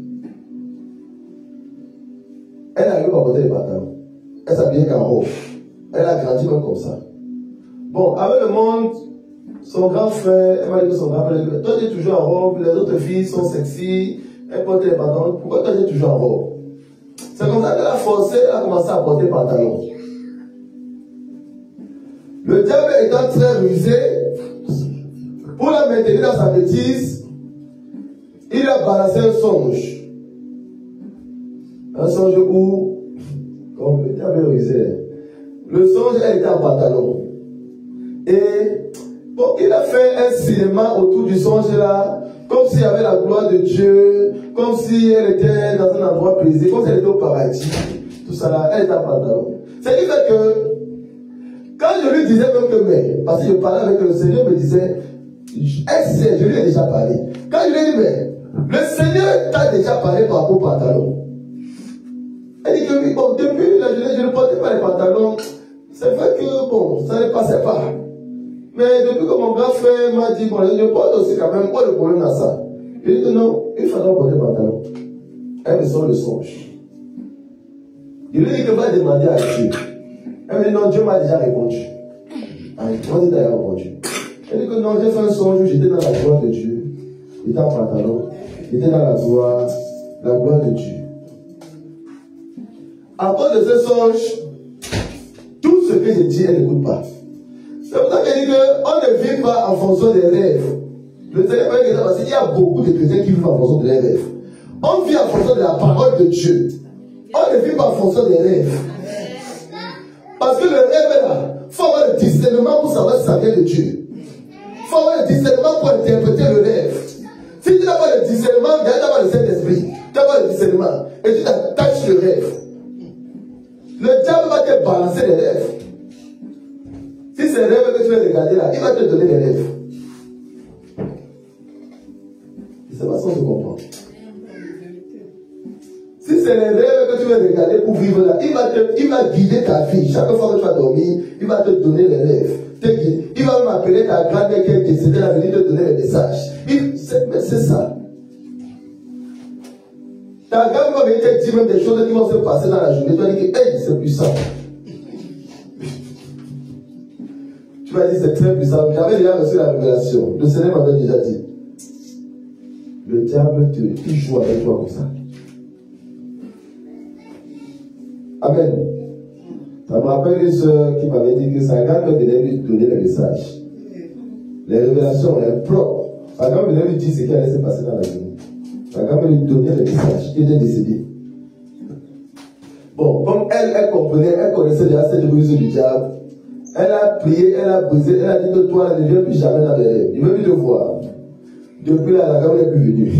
Elle n'arrivait pas à porter les pantalons. Elle s'habillait qu'en robe. Elle a grandi même comme ça. Bon, avec le monde, son grand frère, elle m'a dit que son grand frère, toi tu es toujours en robe, les autres filles sont sexy, elles portent les pantalons, pourquoi toi tu es toujours en robe? C'est comme ça qu'elle a forcé, elle a commencé à porter pantalons. Le diable étant très rusé, pour la maintenir dans sa bêtise, il a balancé un songe. Un songe où, comme le diable risait, le songe, elle était en pantalon. Et bon, il a fait un cinéma autour du songe là, comme s'il y avait la gloire de Dieu, comme si elle était dans un endroit paisible, comme si elle était au paradis. Tout ça là, elle était en pantalon. C'est qui fait que, quand je lui disais même que, mais, parce que je parlais avec le Seigneur, me disait, elle sait, je lui ai déjà parlé. Quand je lui ai dit, mais, le Seigneur t'a déjà parlé par rapport au pantalon. Elle dit que oui, bon, depuis la jeunesse, je ne portais pas les pantalons. C'est vrai que, bon, ça ne passait pas. Mais depuis que mon grand frère m'a dit, bon, je porte aussi quand même, pas de problème dans ça. Je lui ai dit non, il faudra porter les pantalons. Elle me sort le songe. Je lui ai dit que va demander à Dieu. Elle me dit non, Dieu m'a déjà répondu. Ah, moi, Dieu t'a répondu. Elle dit que non, j'ai fait un songe où j'étais dans la gloire de Dieu. J'étais en pantalon. J'étais dans la gloire de Dieu. À cause de ce songe, tout ce que je dis, elle n'écoute pas. C'est pour ça qu'elle dit qu'on ne vit pas en fonction des rêves. Le Seigneur va dire parce qu'il y a beaucoup de chrétiens qui vivent en fonction des rêves. On vit en fonction de la parole de Dieu. On ne vit pas en fonction des rêves. Parce que le rêve là, il faut avoir le discernement pour savoir si ça vient de Dieu. Il faut avoir le discernement pour interpréter le rêve. Si tu n'as pas le discernement, tu n'as pas le Saint-Esprit. Tu n'as pas le discernement. Et tu t'attaches le rêve. Le diable va te balancer les rêves. Si c'est les rêves que tu veux regarder là, il va te donner les rêves. C'est pas ça que je comprends. Si c'est les rêves que tu veux regarder pour vivre là, il va guider ta vie. Chaque fois que tu vas dormir, il va te donner les rêves. Il va m'appeler ta grand-mère qui est décédée, elle va venir te donner les messages. Mais c'est ça. Ta grand-mère va venir te dire même des choses qui vont se passer dans la journée. Tu vas dire que hey, c'est puissant. Tu vas dire c'est très puissant. J'avais déjà reçu la révélation. Le Seigneur m'avait déjà dit. Le diable il joue avec toi comme ça. Amen. Ça me rappelle une soeur qui m'avait dit que sa grand-mère venait lui donner les messages. Les révélations, elles propres. Sa grand-mère venait lui dire ce qui allait se passer dans la journée. Sa grand-mère lui donnait les messages. Il était décédé. Bon, comme elle comprenait, elle connaissait déjà cette ruse du diable. Elle a prié, elle a brisé, elle a dit que toi, ne viens plus jamais dans les rêves. Il ne veut plus te voir. Depuis là, la grand-mère n'est plus venue.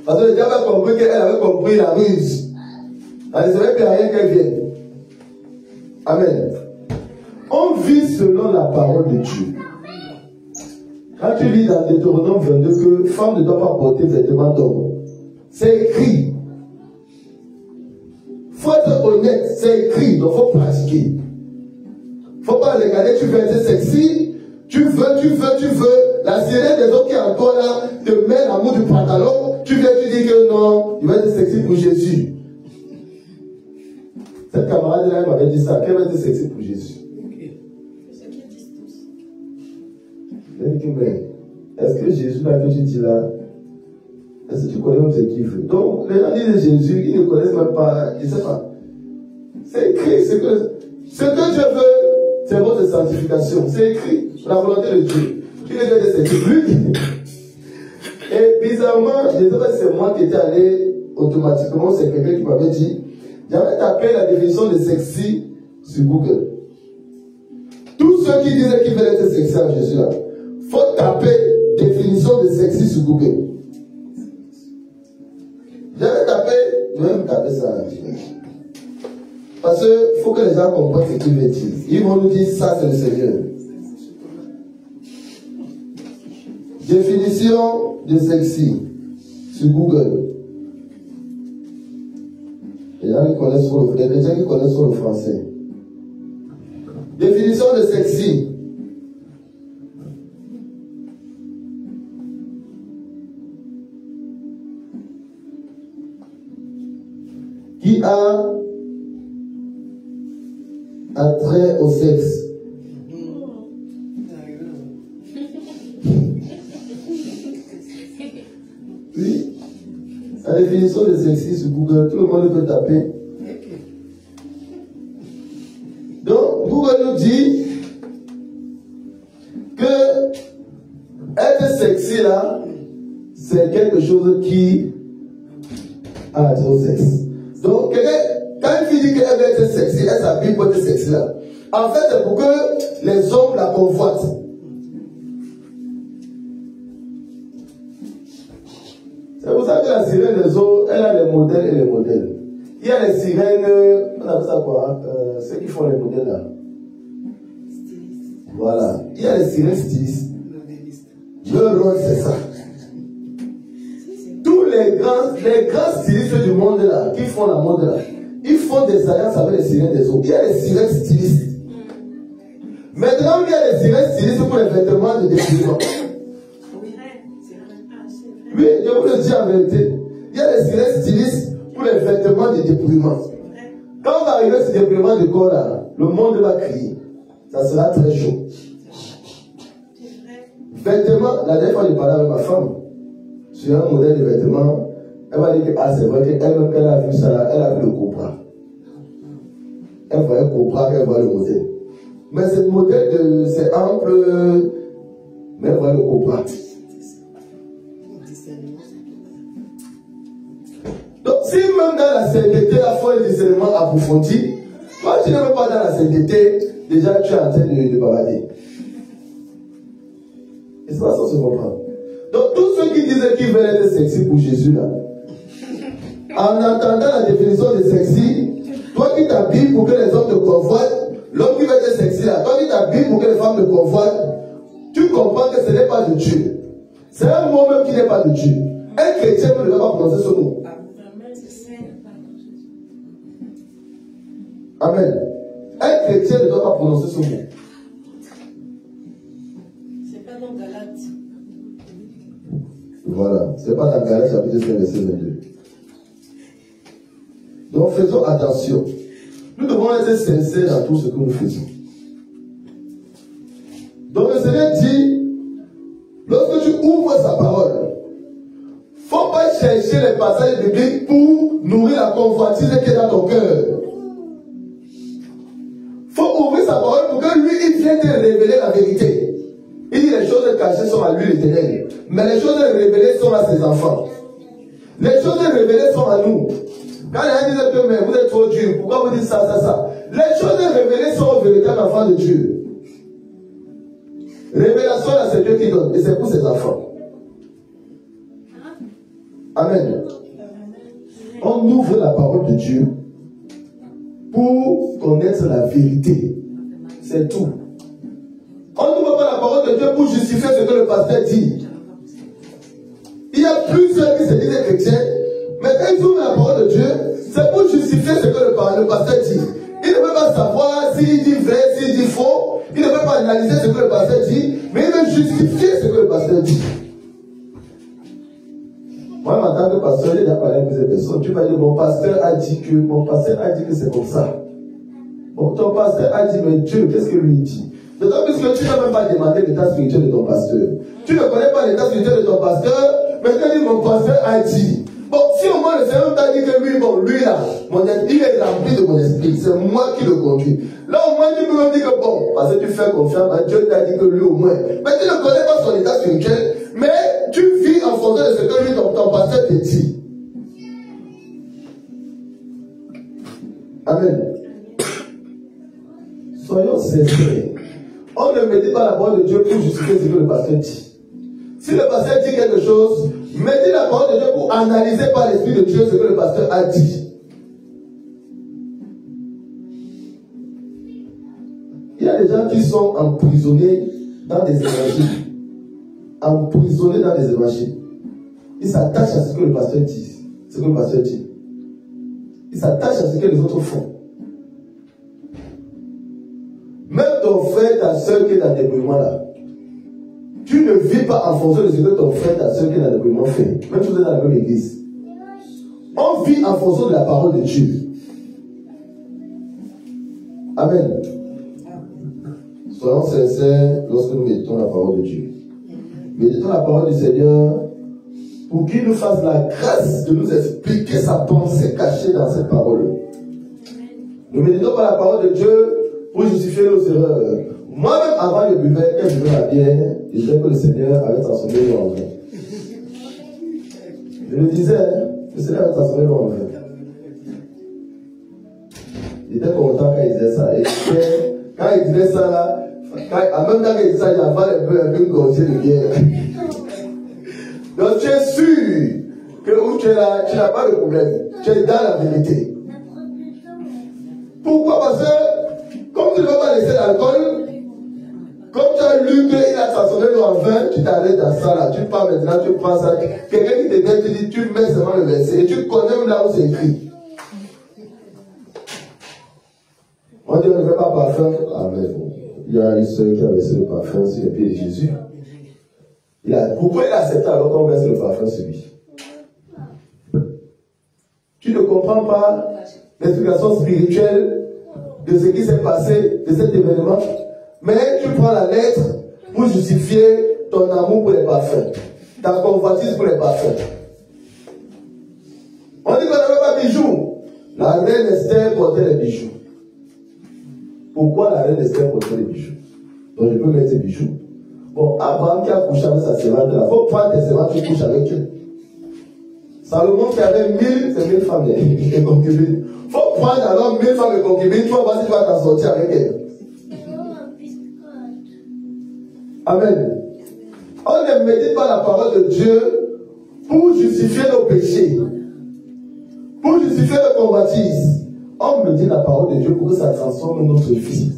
Parce que le diable a compris qu'elle avait compris la ruse. Elle ne savait plus rien qu'elle vienne. Amen. On vit selon la parole de Dieu. Quand tu lis dans Deutéronome 22 que femme ne doit pas porter vêtements d'homme, c'est écrit. Il faut être honnête, c'est écrit, donc il faut pratiquer. Il ne faut pas regarder, tu veux être sexy, tu veux, la sirène des autres qui est encore là, te met l'amour du pantalon, tu viens, tu dis que non, il va être sexy pour Jésus. Cette camarade-là, elle m'avait dit ça, qu'elle va être sexy pour Jésus. Elle dit que, mais, est-ce que Jésus, là, que tu dis là, est-ce que tu connais l'objectif? Donc, les gens disent Jésus, ils ne connaissent même pas, ils ne savent pas. C'est écrit, ce que Dieu veut, c'est votre sanctification. C'est écrit, la volonté de Dieu. Tu veux être sexy, lui. Et bizarrement, je ne sais pas si c'est moi qui étais allé automatiquement, c'est quelqu'un qui m'avait dit, j'avais tapé la définition de sexy sur Google. Tous ceux qui disaient qu'ils veulent être sexy en Jésus, là, faut taper définition de sexy sur Google. J'avais tapé, je vais même taper ça. Parce qu'il faut que les gens comprennent ce qu'ils veulent dire. Ils vont nous dire ça, c'est le Seigneur. Définition de sexy sur Google. Les gens qui connaissent sur le français. Définition de sexy. Qui a attrait au sexe. Oui. La définition de sexy sur Google, tout le monde peut taper. Donc, Google nous dit que être sexy là, c'est quelque chose qui a attrait au sexe. Donc, quand une fille dit qu'elle veut être sexy, elle s'habille pour être sexy là. En fait, c'est pour que les hommes la convoitent. C'est pour ça que la sirène des eaux, elle a les modèles et les modèles. Il y a les sirènes, on appelle ça quoi, ceux qui font les modèles là. Voilà. Il y a les sirènes stylistes. Leur rôle, c'est ça. Tous les grands stylistes du monde là, qui font la mode là, ils font des alliances avec les sirènes des eaux. Il y a les sirènes stylistes. Maintenant, il y a les sirènes stylistes pour les vêtements de dépouillement. Oui, je vous le dis en vérité. Il y a les sirènes stylistes pour les vêtements de dépouillement. Quand on va arriver à ce dépouillement de corps là, le monde va crier. Ça sera très chaud. Vêtements, la dernière fois je parlais avec ma femme sur un modèle de vêtements, elle m'a dit que ah, c'est vrai qu'elle-même elle a vu ça là, elle a vu le Cobra. Elle voyait Cobra, elle voit le modèle. Mais ce modèle c'est ample, mais elle voit le Cobra. Donc si même dans la sainteté, la foi et le discernement approfondi, toi tu n'es même pas dans la sainteté, déjà tu es en train de bavarder. Et ça se comprend. Donc tous ceux qui disaient qu'ils veulent être sexy pour Jésus là, en entendant la définition de sexy, toi qui t'habilles pour que les hommes te convoitent, l'homme qui veut être sexy là, toi qui t'habilles pour que les femmes te convoitent, tu comprends que ce n'est pas de Dieu. C'est un mot même qui n'est pas de Dieu. Un chrétien ne doit pas prononcer ce mot. Amen. Un chrétien ne doit pas prononcer ce mot. C'est pas dans Galates. Voilà. C'est pas dans Galates chapitre 5 verset 22. Donc faisons attention. Nous devons être sincères dans tout ce que nous faisons. Donc le Seigneur dit, lorsque tu ouvres sa parole, il ne faut pas chercher les passages bibliques pour nourrir la convoitise qui est dans ton cœur. Il faut ouvrir sa parole pour que lui, il vienne te révéler la vérité. Il dit les choses cachées sont à lui l'Éternel, mais les choses révélées sont à ses enfants. Les choses révélées sont à nous. Quand les gens disent que mais vous êtes trop dur, pourquoi vous dites ça, ça, ça? Les choses révélées sont aux véritables enfants de Dieu. Révélation, là, c'est Dieu qui donne, et c'est pour ses enfants. Amen. On ouvre la parole de Dieu pour connaître la vérité. C'est tout. On n'ouvre pas la parole de Dieu pour justifier ce que le pasteur dit. Il y a plusieurs qui se disent chrétiens, mais quand ils ouvrent la parole de Dieu, c'est pour justifier ce que le pasteur dit. Il ne veut pas savoir s'il dit vrai, s'il dit faux. Il ne veut pas analyser ce que le pasteur dit, mais il veut justifier ce que le pasteur dit. Moi, en tant que pasteur, j'ai déjà parlé avec plusieurs personnes. Tu m'as dit, mon pasteur a dit que c'est comme ça. Bon, ton pasteur a dit, mais Dieu, qu'est-ce que lui dit? D'autant plus que tu n'as même pas demandé l'état spirituel de ton pasteur. Tu ne connais pas l'état spirituel de ton pasteur, mais tu dis, mon pasteur a dit. Bon, si au moins le Seigneur t'a dit que lui, bon, lui là, mon esprit, il est rempli de mon esprit, c'est moi qui le conduis. Là, au moins, tu peux me dire que bon, parce que tu fais confiance à Dieu, t'a dit que lui, au moins. Mais tu ne connais pas son état spirituel, mais tu vis en fonction de ce que lui, ton pasteur te dit. Amen. Soyons sincères. On ne médite pas la parole de Dieu pour justifier ce que le pasteur dit. Si le pasteur dit quelque chose, médite la parole de Dieu pour analyser par l'Esprit de Dieu ce que le pasteur a dit. Il y a des gens qui sont emprisonnés dans des évangiles. Emprisonnés dans des évangiles. Ils s'attachent à ce que le pasteur dit. Ce que le pasteur dit. Ils s'attachent à ce que les autres font. Même ton frère, ta soeur qui est dans des mouvements là, tu ne vis pas en fonction de ce que ton frère, ta soeur qui est dans des mouvements fait. Même si vous êtes dans la même église. On vit en fonction de la parole de Dieu. Amen. Soyons sincères lorsque nous méditons la parole de Dieu. Méditons la parole du Seigneur pour qu'il nous fasse la grâce de nous expliquer sa pensée cachée dans cette parole. Nous méditons pas la parole de Dieu pour justifier nos erreurs. Moi-même, avant, je buvais, quand je buvais la bière, je disais que le Seigneur avait transformé l'eau en vin. Je le disais, le Seigneur avait transformé l'eau en vin. Il était content quand il disait ça. Et quand il disait ça là, en même temps qu'il disait ça, il avait un peu une gorgée de bière. Donc tu es sûr que où tu es là, tu n'as pas de problème. Tu es dans la vérité. Pourquoi? Parce que comme tu ne veux pas laisser l'alcool, comme tu as lu qu'il a transformé l'eau en vin, tu t'arrêtes dans ça là, tu pars maintenant, tu prends ça. Quelqu'un qui te vient, tu dis, tu mets seulement le verset et tu connais même là où c'est écrit. On dit, on ne veut pas parfum. Ah, mais il y a une soeur qui a versé le parfum sur les pieds de Jésus. Pourquoi il a accepté alors qu'on verse le parfum sur lui? Tu ne comprends pas l'explication spirituelle de ce qui s'est passé, de cet événement, mais tu prends la lettre pour justifier ton amour pour les parfums, ta convoitise pour les parfums. On dit qu'on n'avait pas de bijoux. La reine Esther portait les bijoux. Pourquoi la reine Esther portait les bijoux? Donc je peux mettre ses bijoux. Bon, Abraham qui a couché avec sa servante là, il faut prendre tes servantes, tu couches avec eux. Salomon qui avait 1000 femmes et concubines. Il faut prendre alors 1000 femmes et concubines, tu vas voir si tu vas t'en sortir avec elles. Amen. On ne médite pas la parole de Dieu pour justifier nos péchés, pour justifier nos convoitises. On médite la parole de Dieu pour que ça transforme notre vie,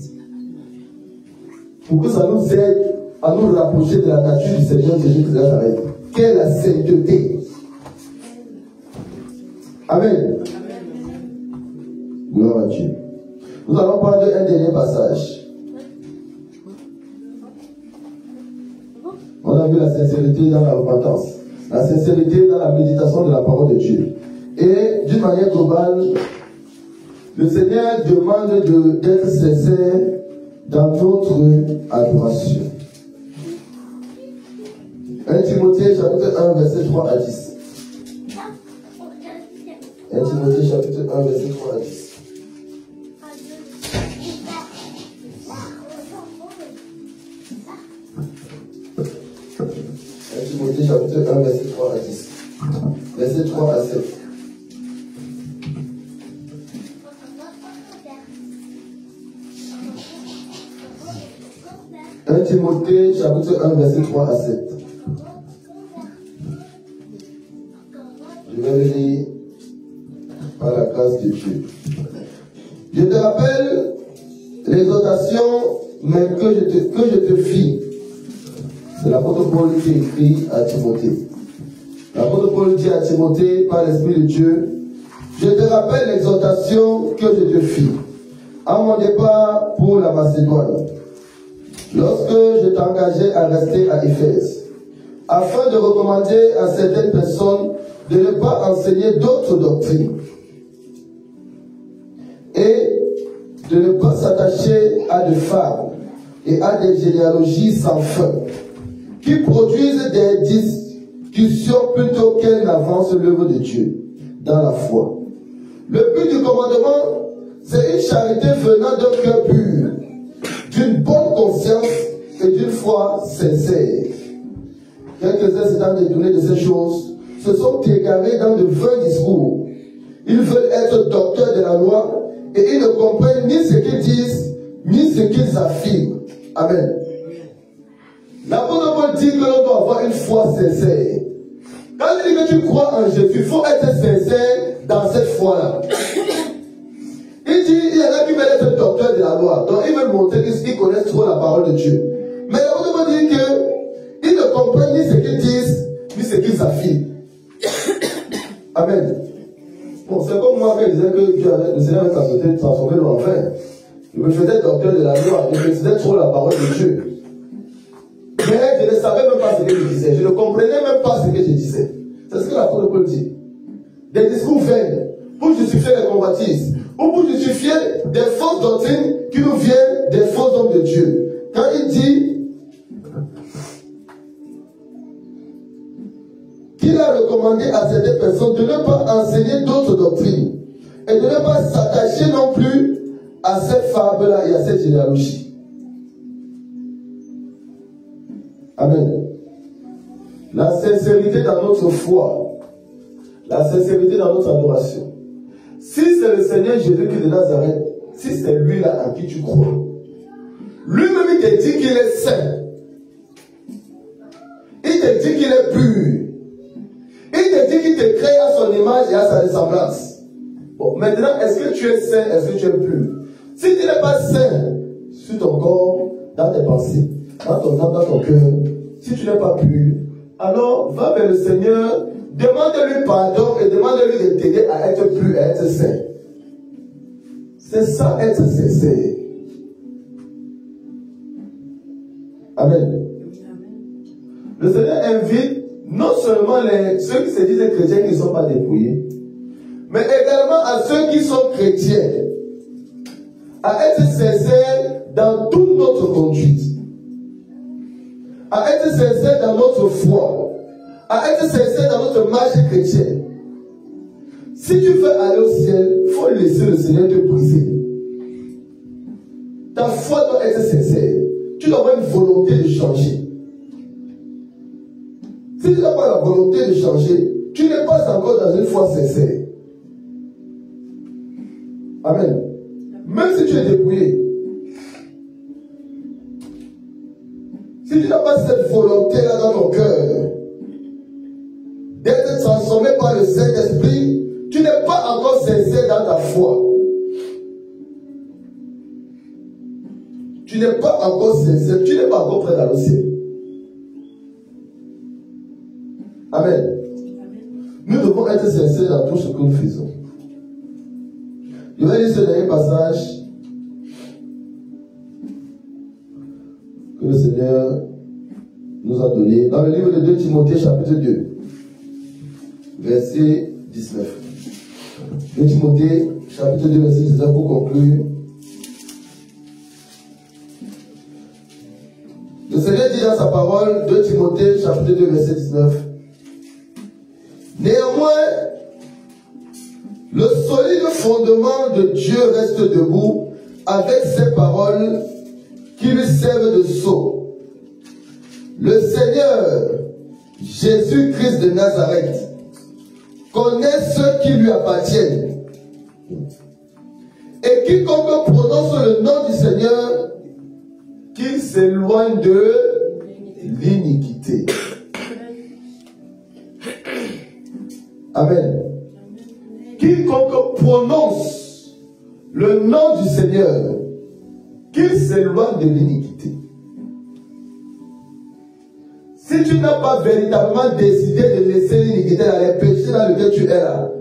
pour que ça nous aide à nous rapprocher de la nature du Seigneur Jésus de Nazareth. Quelle est la sainteté? Amen. Gloire à Dieu. Nous allons prendre un dernier passage. On a vu la sincérité dans la repentance, la sincérité dans la méditation de la parole de Dieu. Et d'une manière globale, le Seigneur demande d'être sincère dans notre adoration. 1 Timothée chapitre 1 verset 3 à 10. 1 Timothée chapitre 1 verset 3 à 10. Timothée chapitre 1 verset 3 à 10. Verset 3 à 7. Timothée chapitre 1 verset 3 à 7. Je vais le lire par la grâce de Dieu. Je te rappelle l'exhortation même que je te fis. C'est l'apôtre Paul qui écrit à Timothée. L'apôtre Paul dit à Timothée par l'Esprit de Dieu, je te rappelle l'exhortation que je te fis à mon départ pour la Macédoine, lorsque je t'engageais à rester à Éphèse, afin de recommander à certaines personnes de ne pas enseigner d'autres doctrines et de ne pas s'attacher à des fables et à des généalogies sans fin, qui produisent des discussions plutôt qu'elles n'avancent l'œuvre de Dieu dans la foi. Le but du commandement, c'est une charité venant d'un cœur pur, d'une bonne conscience et d'une foi sincère. Quelques-uns s'étant détournés de ces choses, se sont égarés dans de vains discours. Ils veulent être docteurs de la loi et ils ne comprennent ni ce qu'ils disent, ni ce qu'ils affirment. Amen. L'apôtre Paul dit que l'on doit avoir une foi sincère. Quand il dit que tu crois en Jésus, il faut être sincère dans cette foi-là. Il dit, il y en a qui veulent être docteurs de la loi. Donc ils veulent montrer qu'ils connaissent trop la parole de Dieu. Mais l'apôtre Paul dit qu'ils ne comprennent ni ce qu'ils disent, ni ce qu'ils affirment. Amen. Bon, c'est comme moi quand je disais que Dieu avait, le Seigneur avait transformé le enfer. Je me faisais docteur de la loi, je faisais trop la parole de Dieu. Mais je ne savais même pas ce que je disais. Je ne comprenais même pas ce que je disais. C'est ce que l'apôtre Paul dit. Des discours vains pour justifier les convoitises ou pour justifier des fausses doctrines qui nous viennent des faux hommes de Dieu. Quand il dit qu'il a recommandé à certaines personnes de ne pas enseigner d'autres doctrines et de ne pas s'attacher non plus à cette fable-là et à cette généalogie. Amen. La sincérité dans notre foi, la sincérité dans notre adoration. Si c'est le Seigneur Jésus-Christ de Nazareth si c'est lui-là en qui tu crois, lui-même il te dit qu'il est saint. Il te dit qu'il est pur. Il te dit qu'il te crée à son image et à sa ressemblance. Bon, maintenant, est-ce que tu es saint, est-ce que tu es pur? Si tu n'es pas saint sur ton corps, dans tes pensées, dans ton âme, dans ton cœur, si tu n'es pas pur, alors va vers le Seigneur, demande-lui pardon et demande-lui de t'aider à être pur, à être saint. C'est ça, être sincère. Amen. Le Seigneur invite non seulement ceux qui se disent chrétiens qui ne sont pas dépouillés, mais également à ceux qui sont chrétiens à être sincères dans toute notre conduite, à être sincères dans notre foi, à être sincères dans notre marche chrétienne. Si tu veux aller au ciel, il faut laisser le Seigneur te briser. Ta foi doit être sincère. Tu dois avoir une volonté de changer. Si tu n'as pas la volonté de changer, tu n'es pas encore dans une foi sincère. Amen. Même si tu es dépouillé, si tu n'as pas cette volonté-là dans ton cœur, d'être transformé par le Saint-Esprit, tu n'es pas encore sincère dans ta foi. Tu n'es pas encore sincère, tu n'es pas encore prêt d'aller au ciel. Amen. Nous devons être sincères dans tout ce que nous faisons. Je vais lire ce dernier passage que le Seigneur nous a donné dans le livre de 2 Timothée chapitre 2, verset 19. 2 Timothée chapitre 2, verset 19 pour conclure. Le Seigneur dit dans sa parole, 2 Timothée chapitre 2, verset 19. Néanmoins, le solide fondement de Dieu reste debout avec ses paroles qui lui servent de sceau. Le Seigneur Jésus-Christ de Nazareth connaît ceux qui lui appartiennent. Et quiconque prononce le nom du Seigneur, qu'il s'éloigne de l'iniquité. Amen. Quiconque prononce le nom du Seigneur, qu'il s'éloigne de l'iniquité. Si tu n'as pas véritablement décidé de laisser l'iniquité dans les péchés dans lesquels tu es là,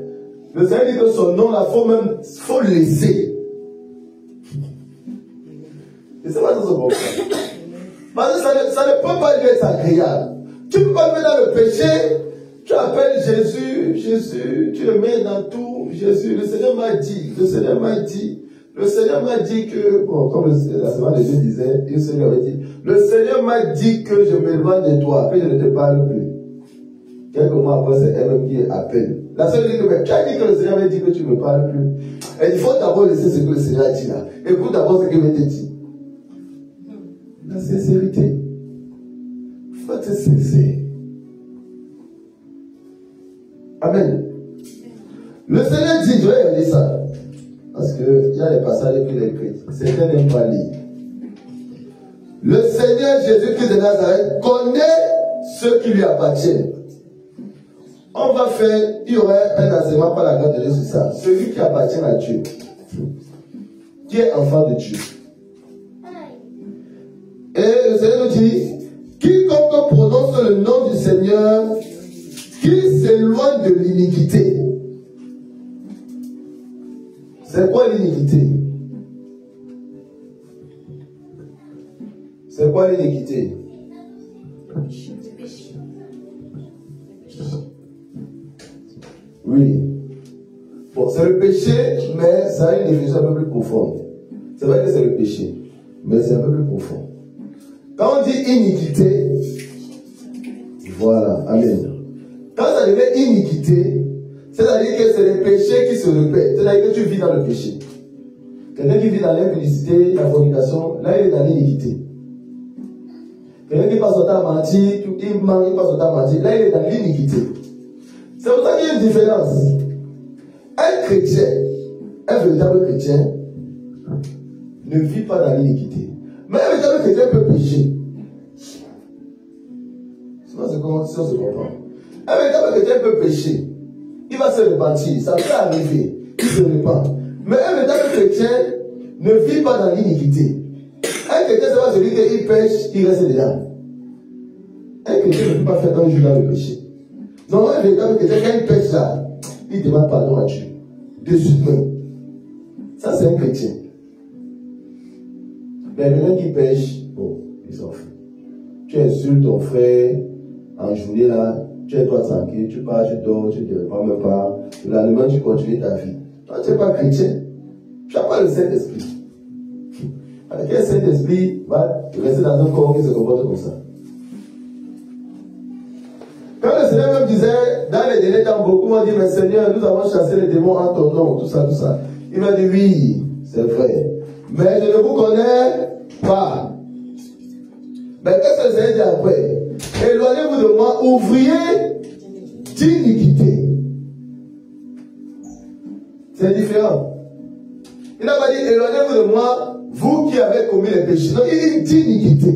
le Seigneur dit que son nom là, faut laisser. Et c'est pas ça ce problème. Parce que ça ne peut pas lui être agréable. Tu ne peux pas mettre dans le péché. Tu appelles Jésus, Jésus, tu le mets dans tout, Jésus, le Seigneur m'a dit que, bon, comme la semaine de Dieu disait, le Seigneur avait dit, le Seigneur m'a dit que je m'éloigne de toi, que je ne te parle plus. Quelques mois après, c'est elle-même qui appelle. La seule dit que, mais tu as dit que le Seigneur m'a dit que tu ne me parles plus. Et il faut d'abord laisser ce que le Seigneur a dit là. Écoute d'abord ce qu'il m'a dit. La sincérité. Il faut être sincère. Amen. Le Seigneur dit, je vais regarder ça. Parce qu'il y a des passages que les chrétiens, certains n'aiment pas lire. Le Seigneur Jésus-Christ de Nazareth connaît ceux qui lui appartiennent. On va faire, il y aurait un enseignement par la grâce de Dieu sur ça. Celui qui appartient à Dieu, qui est enfant de Dieu. Et le Seigneur nous dit, quiconque prononce le nom du Seigneur, qu'il s'éloigne de l'iniquité. C'est quoi l'iniquité? C'est quoi l'iniquité? Oui. Bon, c'est le péché, mais ça a une définition un peu plus profonde. C'est vrai que c'est le péché, mais c'est un peu plus profond. Quand on dit iniquité, voilà, amen. Quand ça devient iniquité, c'est-à-dire que c'est le péché qui se répète. C'est-à-dire que tu vis dans le péché. Quelqu'un qui vit dans l'impudicité, la fornication, là il est dans l'iniquité. Quelqu'un qui passe son temps à mentir, il ment, il passe son temps à mentir, là il est dans l'iniquité. C'est pour ça qu'il y a une différence. Un chrétien, un véritable chrétien, ne vit pas dans l'iniquité. Mais un véritable chrétien peut pécher. C'est comment ça se comprend. Un véritable chrétien peut pécher. Il va se repentir. Ça peut arriver. Il se repent. Mais un véritable chrétien ne vit pas dans l'iniquité. Un chrétien, c'est pas celui qui pêche, il reste dedans. Un chrétien ne peut pas faire un jour dans le péché. Non, un véritable chrétien, quand il pêche là, il demande pardon à Dieu. De suite même. Ça, c'est un chrétien. Mais quelqu'un qui pêche, bon, il s'en fout. Tu insultes ton frère en journée là, tu es toi tranquille, tu pars, tu dors, tu ne te réponds même pas. Le lendemain, tu continues ta vie. Toi, tu n'es pas chrétien. Tu n'as pas le Saint-Esprit. Avec un Saint-Esprit va rester dans un corps qui se comporte comme ça. Quand le Seigneur même disait, dans les derniers temps, beaucoup m'ont dit, mais Seigneur, nous avons chassé les démons en ton nom, tout ça, tout ça. Il m'a dit, oui, c'est vrai. Mais je ne vous connais pas. Mais qu'est-ce que le Seigneur dit après? Éloignez-vous de moi, ouvrier d'iniquité. C'est différent. Il n'a pas dit, éloignez-vous de moi, vous qui avez commis les péchés. Non, il dit d'iniquité.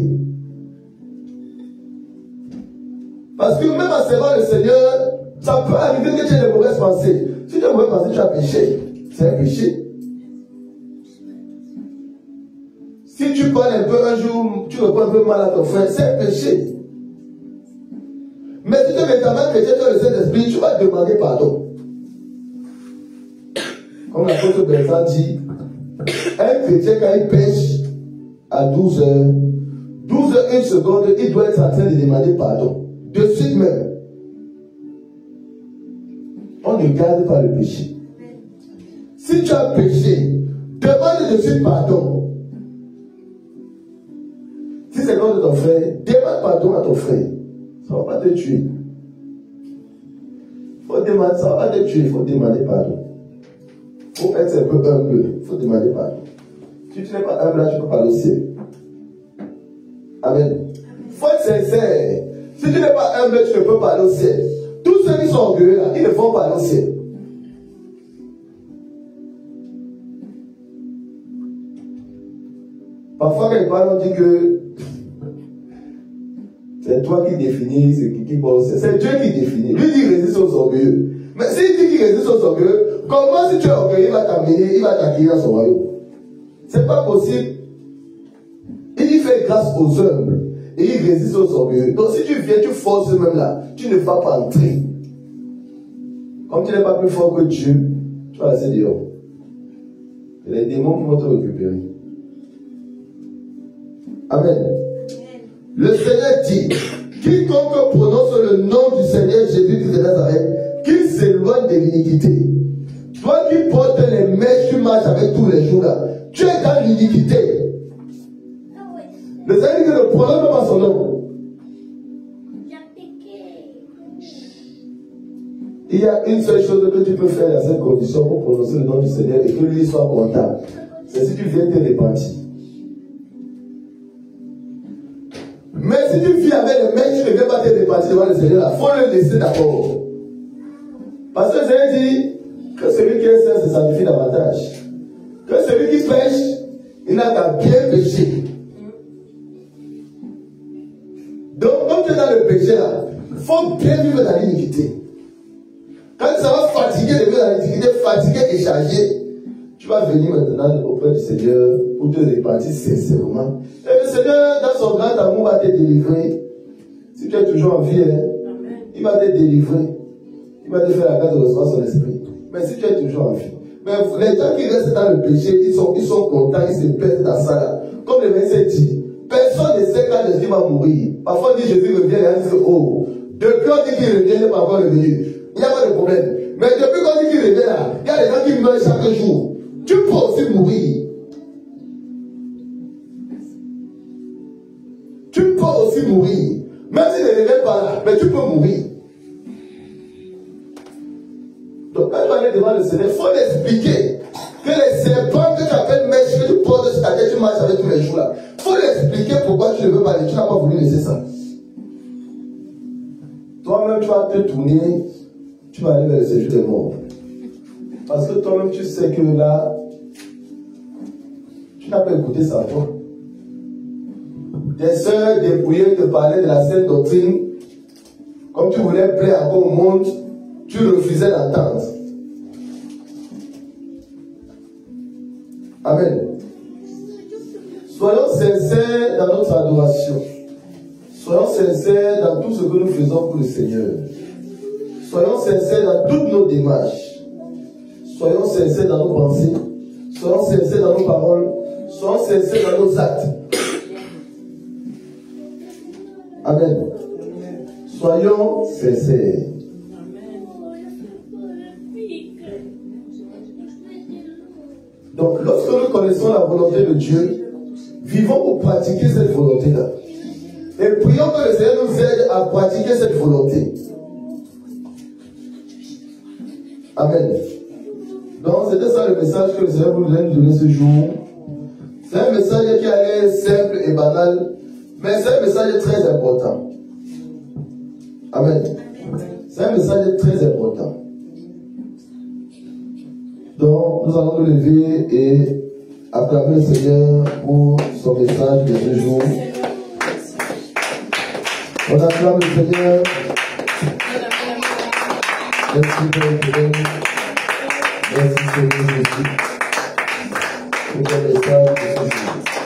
Parce que même en servant le Seigneur, ça peut arriver que tu aies de mauvaises pensées. Si tu as de mauvaises pensées, tu as péché. C'est un péché. Si tu parles un peu un jour, tu réponds un peu mal à ton frère, c'est un péché. Mais si tu es véritablement chrétien, tu as le Saint-Esprit, tu vas demander pardon. Comme l'apôtre Bertrand dit, un chrétien quand il pêche à 12 heures, 12 heures, 1 seconde, il doit être en train de demander pardon. De suite même. On ne garde pas le péché. Si tu as péché, demande de suite pardon. Si c'est contre ton frère, demande pardon à ton frère. Ça ne va pas te tuer. Faut demander, ça va pas te tuer, il faut demander pardon. Il faut être un peu humble, il faut demander pardon. Si tu n'es pas humble, là, tu ne peux pas le ciel. Amen. Il faut être sincère. Si tu n'es pas humble, tu ne peux pas aller au ciel. Tous ceux qui sont orgueilleux là, ils ne vont pas aller au ciel. Parfois, quand ils parlent, on dit que c'est toi qui définis ce qui va au ciel. C'est Dieu qui définit. Lui dit qu'il résiste aux orgueilleux. Mais s'il dit qu'il résiste aux orgueilleux, comment si tu es orgueilleux, il va t'amener, il va t'accueillir dans son royaume? C'est pas possible. Il fait grâce aux humbles. Et il résiste aux orgueilleux. Donc si tu viens, tu forces même là, tu ne vas pas entrer. Comme tu n'es pas plus fort que Dieu, tu vas rester dehors. Et les démons vont te récupérer. Amen. Le Seigneur dit, quiconque prononce le nom du Seigneur Jésus de Nazareth, qu'il s'éloigne de l'iniquité. Toi qui portes les mèches, tu marches avec tous les jours là. Tu es dans l'iniquité. Le Seigneur dit que ne prononce pas son nom. Il y a une seule chose que tu peux faire dans cette condition pour prononcer le nom du Seigneur et que lui soit content. C'est si tu viens te repentir. Mais si tu vis avec les mecs, tu ne viens pas te repentir devant le Seigneur, il faut le laisser d'abord. Parce que le Seigneur dit que celui qui est saint se sanctifie davantage. Que celui qui pêche, il n'a qu'à bien pécher. Donc, quand tu es dans le péché là, il faut bien vivre dans l'iniquité. Quand ça va fatiguer de vivre dans l'iniquité, fatigué et chargé, tu vas venir maintenant auprès du Seigneur pour te repentir sincèrement. Et le Seigneur, dans son grand amour, va te délivrer. Si tu es toujours en vie, hein, il va te délivrer. Il va te faire la grâce de recevoir son esprit. Mais si tu es toujours en vie. Mais les gens qui restent dans le péché, ils sont contents, ils se pèsent dans ça là. Comme le verset dit, personne ne sait quand Jésus va mourir. Parfois on dit Jésus revient et on dit oh. Depuis on dit qu'il revient, il n'est pas encore revenu. Il n'y a pas de problème. Mais depuis qu'on dit qu'il revient là, il y a des gens qui meurent chaque jour. Tu peux aussi mourir. Tu peux aussi mourir. Même si ne revient pas là, mais tu peux mourir. Donc quand tu vas aller devant le Seigneur, il faut l'expliquer. Que les serpents que tu appelles mèches, que tu portes sur ta tête, tu marches avec tous les jours là. Il faut l'expliquer pourquoi tu ne veux pas aller. Tu n'as pas voulu laisser ça. Toi-même, tu vas te tourner, tu vas aller vers le séjour des morts. Parce que toi-même, tu sais que là, tu Quelqu'un peut écouter sa voix. Tes sœurs dépouillées te parlaient de la sainte doctrine. Comme tu voulais plaire encore au monde, tu refusais d'entendre. Amen. Soyons sincères dans notre adoration. Soyons sincères dans tout ce que nous faisons pour le Seigneur. Soyons sincères dans toutes nos démarches. Soyons sincères dans nos pensées. Soyons sincères dans nos paroles. Soyons sincères dans nos actes. Amen. Soyons sincères. Donc, lorsque nous connaissons la volonté de Dieu, vivons pour pratiquer cette volonté-là. Et prions que le Seigneur nous aide à pratiquer cette volonté. Amen. Donc, c'était ça le message que le Seigneur voulait nous donner ce jour. C'est un message qui a l'air simple et banal, mais c'est un message très important. Amen. C'est un message très important. Donc, nous allons nous lever et acclamer le Seigneur pour son message de ce jour. On acclame le Seigneur. Merci Père. Merci Seigneur Jésus pour ton message de ce jour.